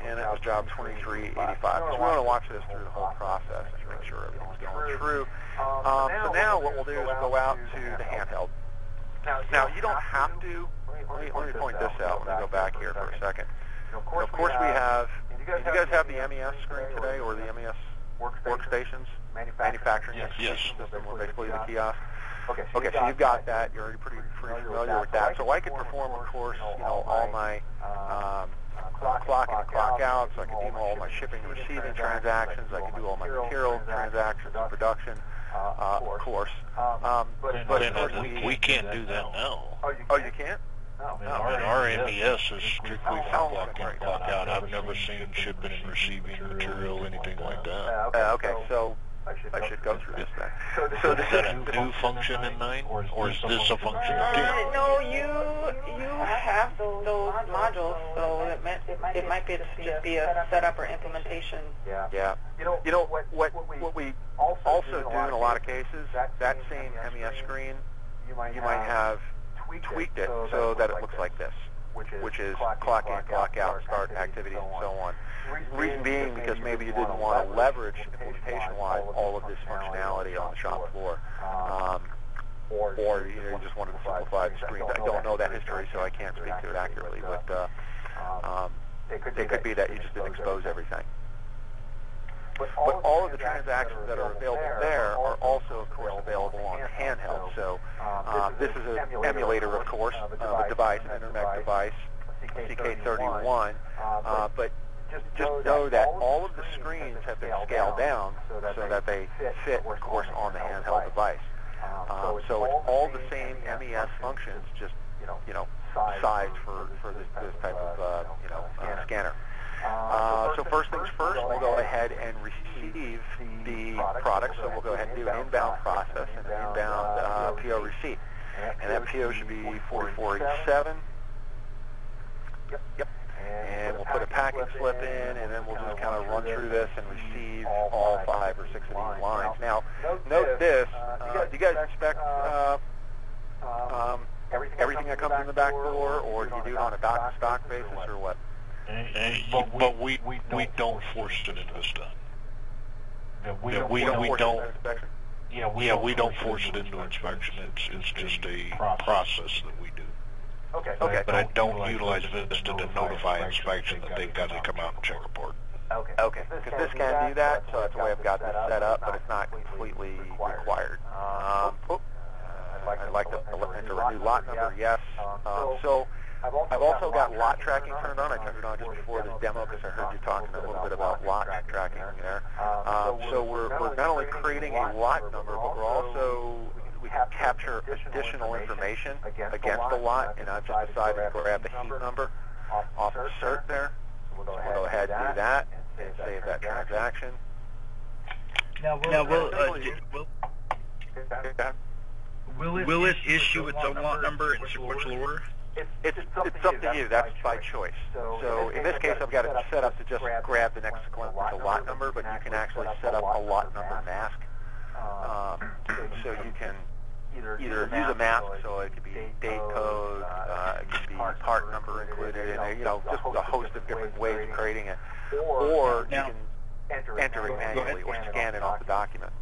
Speaker 1: And that was job 2385. So we want to watch this through the whole process and make sure everything's going through. So now what we'll do is go out to the handheld. Now you don't have to, let me point this out when we go back here for a 2nd. Of course we have, did you guys have the MES screen today, or the MES?
Speaker 3: Yeah, we do.
Speaker 1: Okay. Now you don't have to, if you guys have the MES screen, you can also do it from that stage and say that, I did it from workstations, manufacturing execution system, or basically the kiosk. Okay, so you've got that. You're already pretty familiar with that. So I could perform, of course, all my clock in and clock out. So I could do all my shipping and receiving transactions. I could do all my material transactions in production, of course. But
Speaker 2: we can't do that now.
Speaker 1: Oh, you can't?
Speaker 2: No. Our MES is strictly for clock in, clock out. I've never seen shipping and receiving material, anything like that.
Speaker 1: Okay, so I should go through this then.
Speaker 2: So is that a new function in 9, or is this a function in 10?
Speaker 3: No, you have those modules, so it might be just be a setup or implementation.
Speaker 1: Yeah. You know what we also do in a lot of cases, that same MES screen, you might have tweaked it so that it looks like this, which is clock in, clock out, start activities, and so on. Reason being because maybe you didn't want to leverage implementation-wise all of this functionality on the shop floor, or you just wanted to simplify the screen. I don't know that history, so I can't speak to it accurately, but it could be that you just didn't expose everything. But all of the transactions that are available there are also, of course, available on handheld. So this is an emulator, of course, of a device, an Intermec device, CK31. But just know that all of the screens have been scaled down so that they fit, of course, on the handheld device. So it's all the same MES functions, just sized for this type of scanner. So first things first, we'll go ahead and receive the product. So we'll go ahead and do an inbound process and an inbound PO receipt. And that PO should be 4487. Yep. And we'll put a packing slip in, and then we'll just kind of run through this and receive all 5 or 6 of these lines. Now, note this. Do you guys expect everything that comes in the back door, or do you do it on a dock-to-stock basis, or what?
Speaker 2: But we don't force it into stuff. We don't force it into inspection. It's just a process that we do.
Speaker 1: Okay.
Speaker 2: But I don't utilize Vista to notify inspection that they've got to come out and check a part.
Speaker 1: Okay. Because this can do that, so that's the way I've got this set up, but it's not completely required. I'd like to enter a new lot number, yes. So I've also got lot tracking turned on. I turned it on just before this demo because I heard you talking a little bit about lot tracking there. So we're not only creating a lot number, but we capture additional information against the lot, and I've just decided to grab the heat number off the cert there. So we'll go ahead and do that and save that transaction.
Speaker 5: Now, will it issue its own lot number in sequential order?
Speaker 1: It's up to you. That's by choice. So in this case, I've got it set up to just grab the next sequential lot number, but you can actually set up a lot number mask. So you can either use a mask, so it could be date code, it could be part number included, and just a host of different ways of creating it, or you can enter it manually or scan it off the document.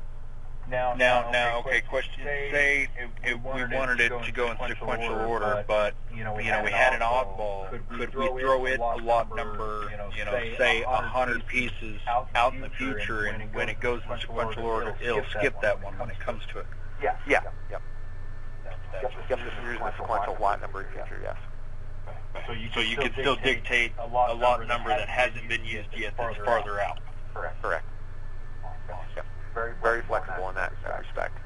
Speaker 5: Now, okay, question. Say we wanted it to go in sequential order, but we had an oddball. Could we throw it a lot number, say 100 pieces out in the future, and when it goes in sequential order, it'll skip that one when it comes to it?
Speaker 1: Yep. Just using the sequential lot number in future, yes.
Speaker 5: So you can still dictate a lot number that hasn't been used yet that's farther out.
Speaker 1: Correct. Yep. Very flexible in that respect.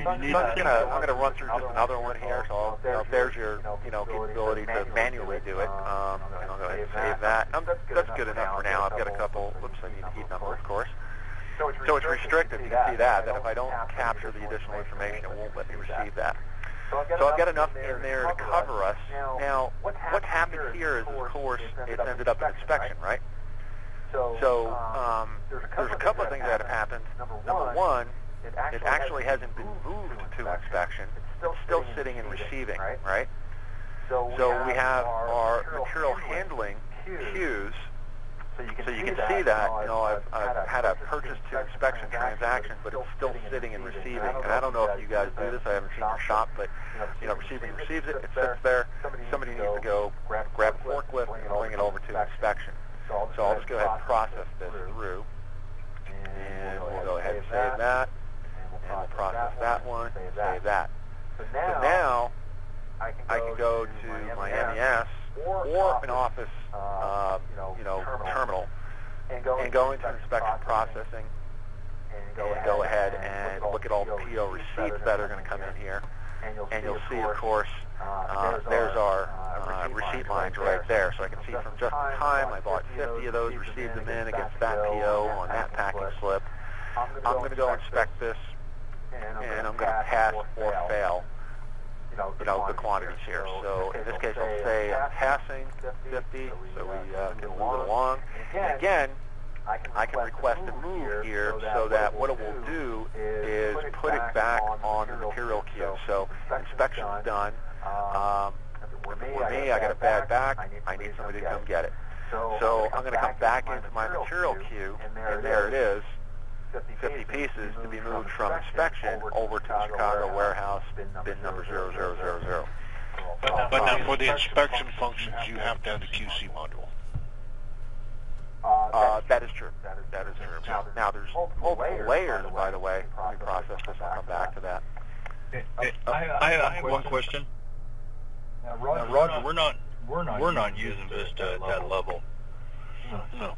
Speaker 1: I'm going to run through just another one here. So there's your capability to manually do it. And I'll go ahead and save that. That's good enough for now. I've got a couple. Whoops, I need the heat number, of course. So it's restricted. You can see that if I don't capture the additional information, it won't let me receive that. So I've got enough in there to cover us. Now, what's happened here is, of course, it's ended up in inspection, right? So there's a couple of things that have happened. Number one, it actually hasn't been moved to inspection. It's still sitting in receiving, right? So we have our material handling queues. So you can see that, I've had a purchase to inspection transaction, but it's still sitting in receiving. And I don't know if you guys do this. I haven't seen your shop, but receiving receives it. It sits there. Somebody needs to go grab a forklift and bring it over to inspection. So I'll just go ahead and process this through. that one, save that. So now I can go to my MES or an Office, terminal, and go into inspection processing, and go ahead and look at all the PO receipts that are going to come in here. And you'll see, of course, there's our receipt lines right there. So I can see from just in time, I bought 50 of those, received them in against that PO on that packing slip. I'm going to go inspect this, and I'm going to pass or fail, the quantities here. So in this case, I'll say I'm passing 50, so we can move it along. And again, I can request a move here so that what it will do is put it back on the material queue. So inspection's done. For me, I got a bad back. I need somebody to come get it. So I'm going to come back into my material queue, and there it is, 50 pieces to be moved from inspection over to the Chicago warehouse, bin number 0000.
Speaker 2: But now for the inspection functions, you have to have the QC module.
Speaker 1: That is true. That is true. Now, there's multiple layers, by the way. Let me process this. I'll come back to that.
Speaker 5: I have one question. Now, Roger, we're not using Vista at that level.
Speaker 2: No.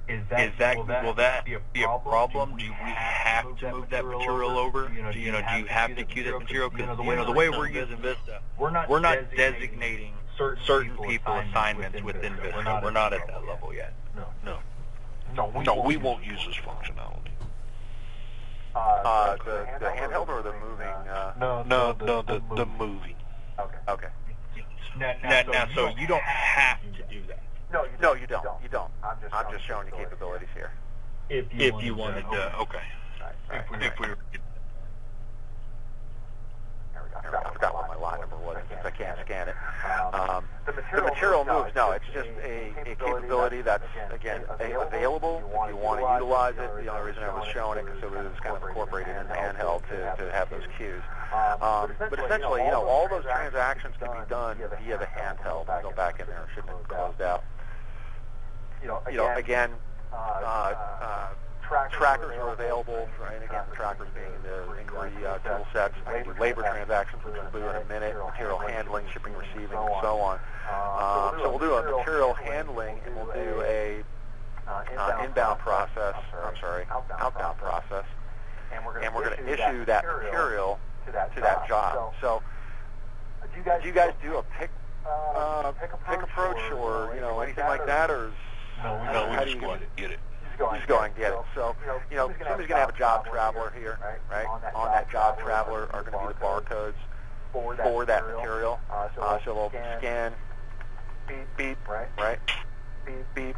Speaker 5: Will that be a problem? Do we have to move that material over? Do you have to queue that material? Because the way we're using Vista, we're not designating certain people assignments within Vista. We're not at that level yet.
Speaker 2: No, we won't use this functionality.
Speaker 1: The handheld or the moving?
Speaker 2: The moving.
Speaker 1: Okay.
Speaker 5: Now, so you don't have to do that.
Speaker 1: No, you don't. You don't. I'm just showing you capabilities here.
Speaker 5: If you wanted to, okay.
Speaker 1: Right.
Speaker 5: If we were.
Speaker 1: There we go. I forgot what my lot number was since I can't scan it. The material moves. No, it's just a capability that's, again, available if you want to utilize it. The only reason I was showing it because it was kind of incorporated in the handheld to have those queues. But essentially, all those transactions can be done via the handheld. Go back in there, shipment closed out. Again, trackers are available, right? Again, the trackers being the inquiry tool sets. I can do labor transactions, which we'll do in a minute, material handling, shipping, receiving, and so on. So we'll do a material handling, and we'll do a outbound process, and we're going to issue that material to that job. So do you guys do a pick approach or anything like that, or is
Speaker 2: No, we just go and get it.
Speaker 1: Just go and get it. So, somebody's going to have a job traveler here, right? On that job traveler are going to be the barcodes for that material. So they'll scan, beep, right? Beep, beep.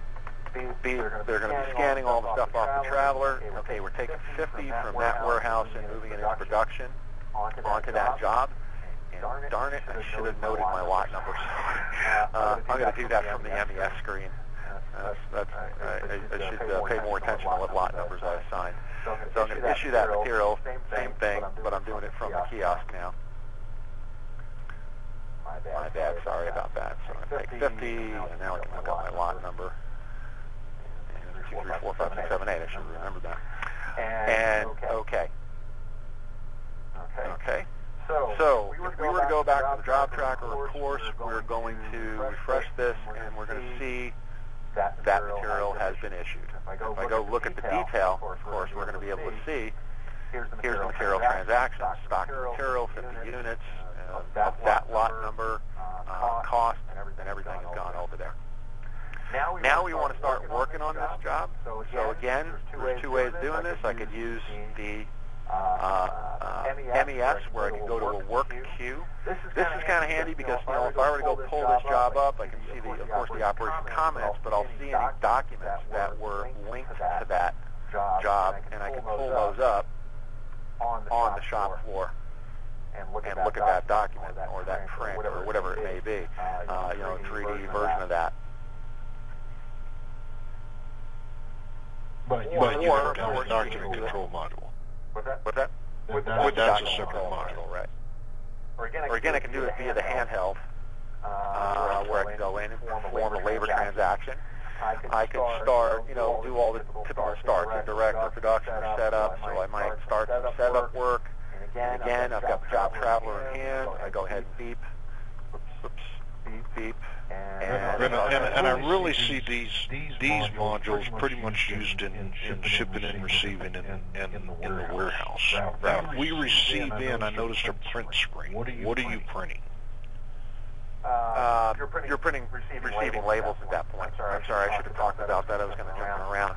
Speaker 1: They're going to be scanning all the stuff off the traveler. Okay, we're taking 50 from that warehouse and moving it into production onto that job. And darn it, I should have noted my lot number. So I'm going to do that from the MES screen. I should pay more attention to what lot numbers I assign. So I'm going to issue that material, same thing, but I'm doing it from the kiosk now. My bad, sorry about that. So I'm going to take 50, and now I can look up my lot number. And 2, 3, 4, 5, 6, 7, 8. I should remember that. And okay. So if we were to go back to the job tracker, of course, we're going to refresh this, and we're going to see that material has been issued. If I go look at the detail, of course, we're going to be able to see, here's the material transaction, stock material, 50 units, of that lot number, cost, and everything has gone over there. Now we want to start working on this job. So again, there's two ways of doing this. I could use the MES, where I can go to a work queue. This is kind of handy because, if I were to go pull this job up, I can see, of course, the operation comments, but I'll see any documents that were linked to that job, and I can pull those up on the shop floor and look at that document or that print or whatever it may be, 3D version of that.
Speaker 2: But you have to have a document control module.
Speaker 1: What's that?
Speaker 2: That's a separate module,
Speaker 1: right? Or again, I can do it via the handheld, where I can go in and perform a labor transaction. I can start, do all the typical starts, indirect or production or setup. So I might start some setup work, again, I've got the job traveler in hand. I go ahead and beep. Oops, beep.
Speaker 2: And I really see these modules pretty much used in shipping and receiving in the warehouse. Now, if we receive in, I noticed a print screen. What are you printing?
Speaker 1: You're printing receiving labels at that point. I'm sorry, I should have talked about that. I was going to jump around.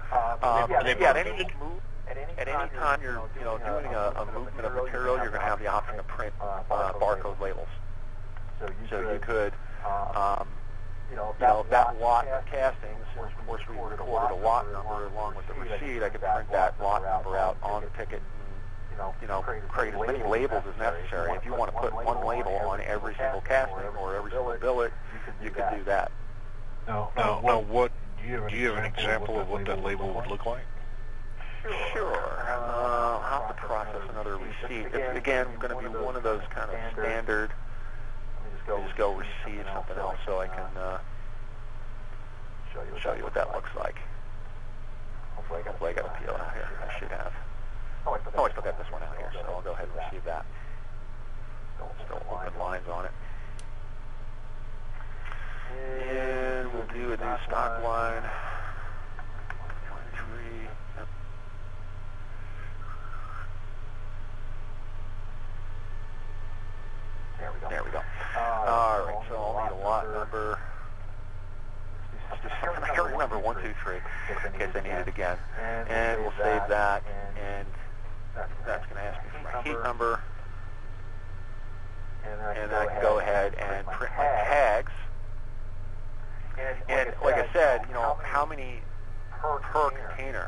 Speaker 1: At any time you're doing a movement of material, you're going to have the option to print barcode labels. So you could, that lot of castings, of course we recorded a lot number along with the receipt. I could print that lot number out on the ticket and, create as many labels as necessary. If you want to put one label on every single casting or every single billet, you could do that.
Speaker 2: Now, what do you have an example of what that label would look like?
Speaker 1: Sure. I'll have to process another receipt. It's, again, going to be one of those kind of standard. Let me just go receive something else so I can show you what that looks like. Hopefully I got a PO out here. I should have. Oh, I still got this one out here, so I'll go ahead and receive that. Still open lines on it. And we'll do a new stock line. 1, 3. Yep. There we go. All right, so I'll need a lot number. I can't remember 1, 2, 3 in case I need it again. And we'll save that, and that's going to ask me for my heat number. And then I can go ahead and print my tags. And like I said, how many per container?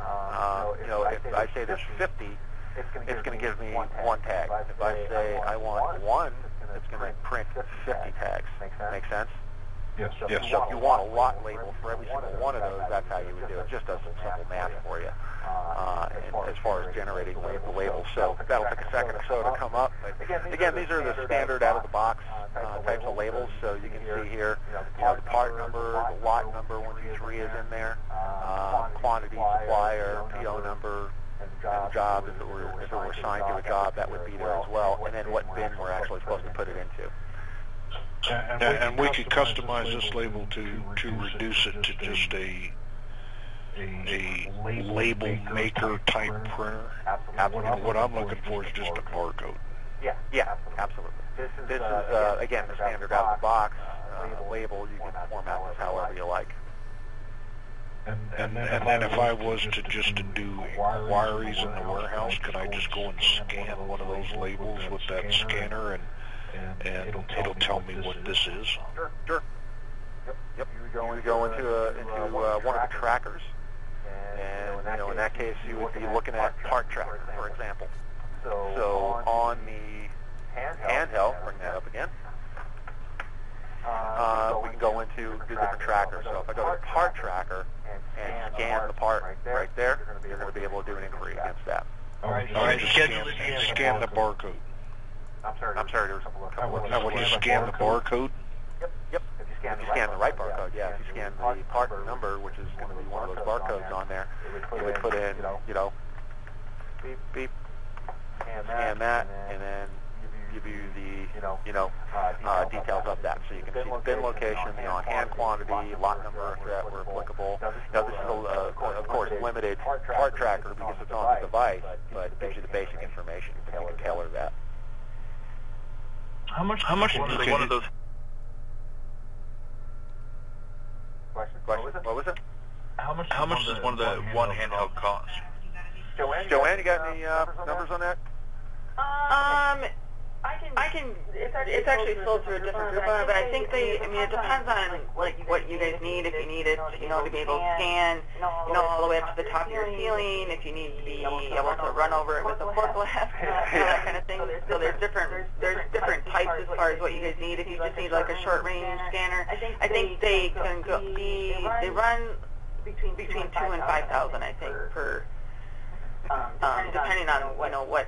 Speaker 1: If I say there's 50, it's going to give me 1 tag. If I say I want 1, it's going to print 50 tags. Make sense?
Speaker 2: Yes.
Speaker 1: So if you want a lot label for every single one of those, that's how you would do it. It just does some simple math for you as far as generating the labels. So that'll take a second or so to come up. But again, these are the standard out-of-the-box types of labels. So you can see here, the part number, the lot number, 1, 2, 3 is in there, quantity, supplier, PO number, and the job, if it were assigned to a job, that would be there as well. And then what bin we're actually supposed to put it into.
Speaker 2: And we could customize this label to reduce it to just a label maker type printer.
Speaker 1: Absolutely.
Speaker 2: What I'm looking for is just a barcode.
Speaker 1: Yeah, absolutely. This is, again, the standard out-of-the-box label. You can format this however you like.
Speaker 2: And then if I was to just to do inquiries in the warehouse, could I just go and scan one of those labels with that scanner and it'll tell me what this is?
Speaker 1: Sure. Yep. You would go into one of the trackers, and in that case you would be looking at part tracker, for example. So on the handheld, bring that up again. We can go into the different trackers. So if I go to part tracker and scan the part right there, you're going to be able to do an inquiry against that.
Speaker 2: All right. Scan the barcode.
Speaker 1: I'm sorry, there was a couple of...
Speaker 2: Now, would you scan the barcode?
Speaker 1: Yep. If you scan the right barcode, yeah. If you scan the part number, which is going to be one of those barcodes on there, you would put in, beep, scan that, and then give you the details of that. So you can see the bin location, the on-hand quantity, lot number if that were applicable. Now, this is, of course, limited part tracker because it's on the device, but it gives you the basic information. You can tailor that.
Speaker 5: How much is one of those?
Speaker 1: Question? What was it?
Speaker 5: How much does one handheld cost?
Speaker 1: Joanne, you got any numbers on that?
Speaker 3: I can. It's actually sold through a different group, but I think it depends on what you guys need. If you need it, to be able to scan, all the way up to the top of your ceiling. If you need to be able to run over it with a forklift, that kind of thing. So there's different types as far as what you guys need. If you just need like a short range scanner, I think they can go. They run between 2,000 and 5,000, I think, per. Depending on what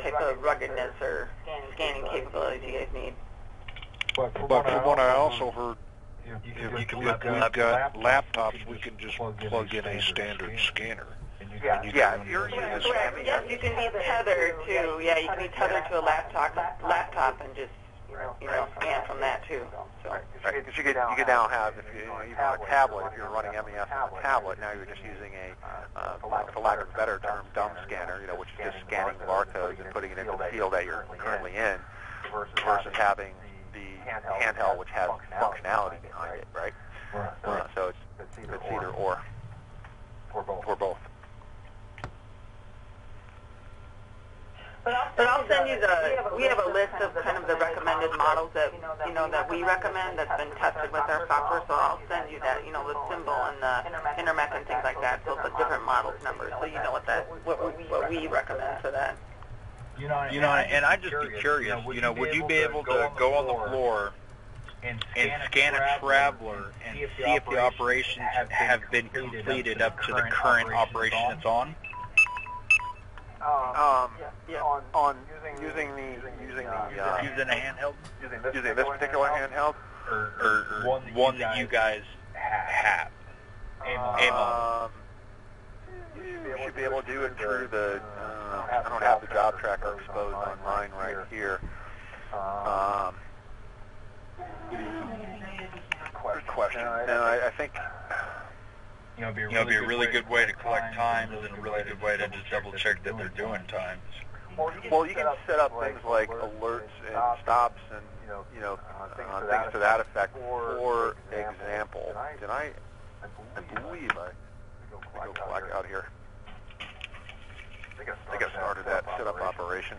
Speaker 3: type of ruggedness or scanning capabilities you guys need.
Speaker 2: But from what I also heard, if we've got laptops, we can just plug in a standard scanner,
Speaker 1: Yeah, if you're using
Speaker 3: Correct. Yes, you can be tethered to. Yeah, you can be tethered to a laptop and just scan from that too. So.
Speaker 1: Right, because you could now have, if you even on a tablet, if you're running MES on a tablet, now you're just using a, for lack of a better term, dumb scanner, which is just scanning the barcodes and putting it into the field that you're currently in, versus having the handheld, which has functionality behind it, right? So it's either or both.
Speaker 3: But I'll send you we have a list of kind of the recommended models that we recommend that's been tested with our software. So I'll send you that, the symbol and the intermec and things like that. So the different models numbers, so you know what we recommend for that.
Speaker 5: And I'd just be curious, would you be able to go on the floor and scan a traveler and see if the operations have been completed up to the current operation it's on?
Speaker 1: On using a handheld, using this particular handheld,
Speaker 5: or one that you guys have.
Speaker 1: You should be able to do it through the. I don't have the job tracker exposed online right here. Good question. And I think.
Speaker 5: It'd be a really good way to collect times and a really good way to just double check that they're doing times.
Speaker 1: Well, you can set up things like alerts and stops and things to that effect. For example, I believe I go black out here. I think I started that setup operation.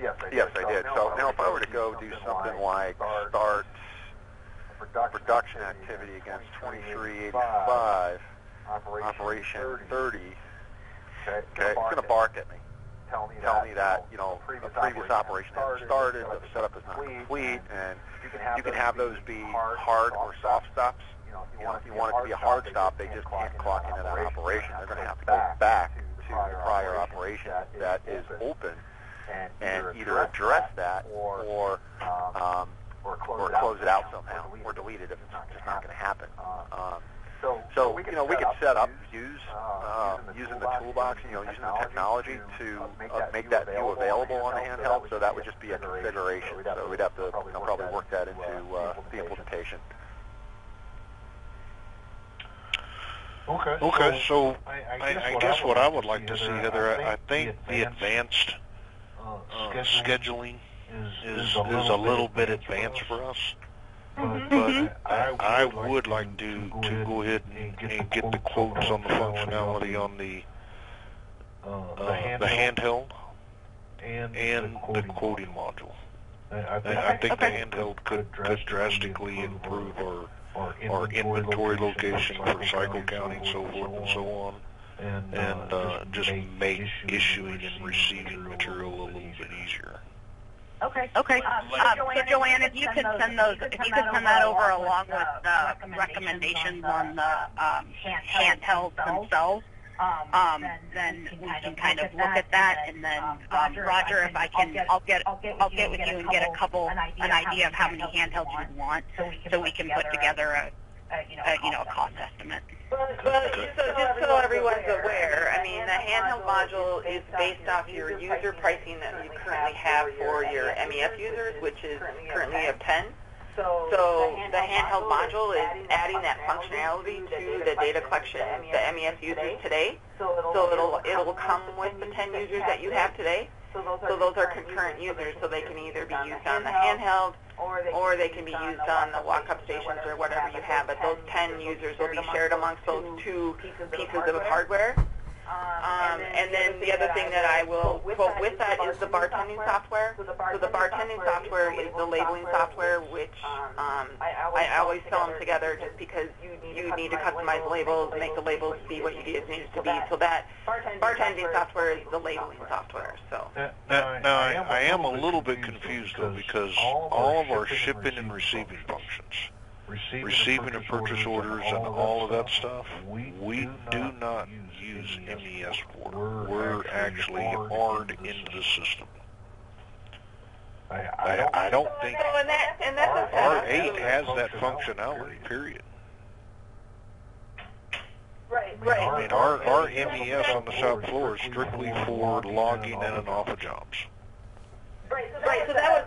Speaker 1: Yes, I did. So now if I were to go do something like start production activity against 2385, operation 30, okay, it's going to bark at me. Tell me that, a previous operation hasn't started, the setup is not complete, and you can have those be hard or soft stops. If you want it to be a hard stop, they just can't clock into that operation. They're going to have to go back to the prior operation that is open and either address that or close it out somehow, or delete it if it's just not going to happen. So we can set up using the toolbox, using the technology to make that view available on the handheld. So that would just be a configuration. So we'd have to probably work that into the implementation.
Speaker 2: Okay. So I guess what I would like to see, Heather, I think the advanced scheduling is a little bit advanced for us. But I would like to go ahead and get the quotes on the functionality on the handheld and the quoting module. I think the handheld could drastically improve our inventory location for cycle counting, so forth and so on, and just make issuing and receiving material a little bit easier.
Speaker 4: Okay. So Joanne, if you could send that over along with the recommendations on the handhelds themselves, then we can kind of look at that. And then Roger, if I can, I'll get with you and get an idea of how many handhelds you want, so we can put together a cost estimate.
Speaker 3: But just so everyone's aware, I mean, the handheld module is based off your user pricing that you currently have for your MES users, which is currently of 10. So the handheld module is adding that functionality to the data collection the MES uses today. So it'll come with the 10 users that you have today. So those are concurrent users, so they can either be used on the handheld or they can be used on the walk-up stations or whatever you have. But those 10 users will be shared amongst those two pieces of hardware. And then the other thing that I will quote with that is the bartending software. So the bartending software is the labeling software, which I always sell them together just because you need to customize labels, make the labels be what you need it to be. So that bartending software is the labeling software. So
Speaker 2: now I am a little bit confused though, because all of our shipping and receiving functions, receiving and purchase orders and all of that stuff, we do not use MES for. We're actually hard into the system. I don't think R8 has that functionality, period.
Speaker 3: Right. Right.
Speaker 2: I mean, our MES on the shop floor is strictly for logging in and off of jobs.
Speaker 3: Right, so that was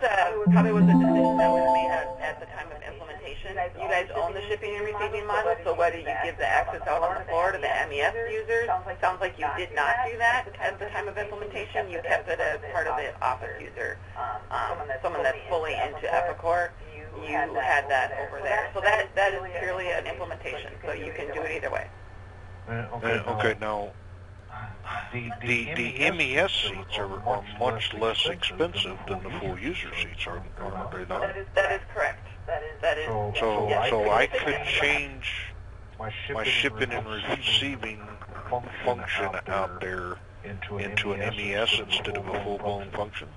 Speaker 3: probably was a decision that was made at the time of implementation. You guys own the shipping and receiving module, so whether you give the access out on the floor to the MES users, sounds like you did not do that at the time of implementation. You kept it as part of the office user. Someone that's fully into Epicor, you had that over there. So that is purely an implementation, so you can do it either way.
Speaker 2: Okay, now, the MES seats are much less expensive than the full user seats, aren't they not?
Speaker 3: That is correct. That is.
Speaker 2: So I could change my shipping and receiving function out there into an MES instead of a full-blown function?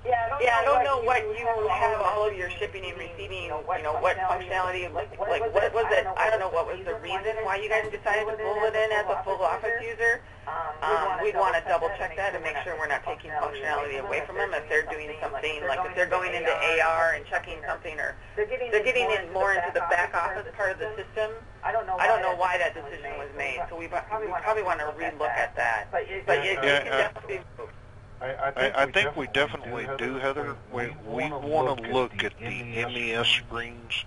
Speaker 3: Yeah, I don't know what you have all of your shipping and receiving, what functionality, like what was it, I don't know what was the reason why you guys decided to pull it in as a full office user. We'd want to double check that and make sure we're not taking functionality away from them if they're doing something, like if they're going into AR and checking something, or they're getting in more into the back office part of the system. I don't know why that decision was made, so we probably want to relook at that. But it can definitely be moved.
Speaker 2: I think we definitely do, Heather. We want to look at the MES screens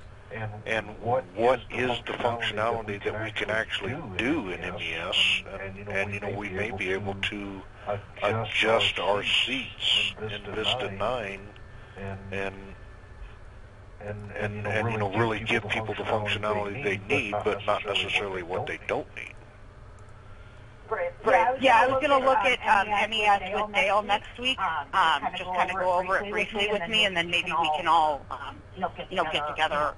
Speaker 2: and what is the functionality that we can actually do in MES, and we may be able to adjust our seats in Vista 9 and really give people the functionality they need, but not necessarily what they don't need.
Speaker 4: Right. Yeah, I was going to look at MES with Dale next week, just kind of go over it briefly with me, and then maybe we can all, get together,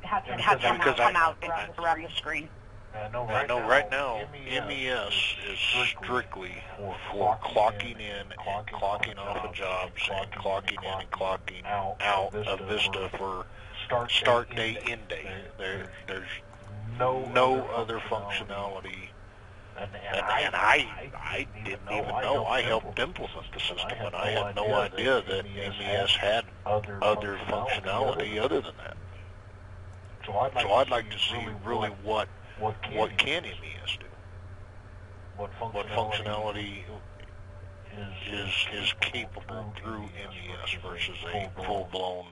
Speaker 4: have someone come out and look around the screen.
Speaker 2: I know right now MES is strictly for clocking in and clocking off of jobs and clocking in and clocking out of Vista for start day, end day. There's no other functionality. And I didn't even know. I helped implement the system, and I had no idea that MES had other functionality other than that. So I'd like to see really what can MES do? What functionality is capable through MES versus a full-blown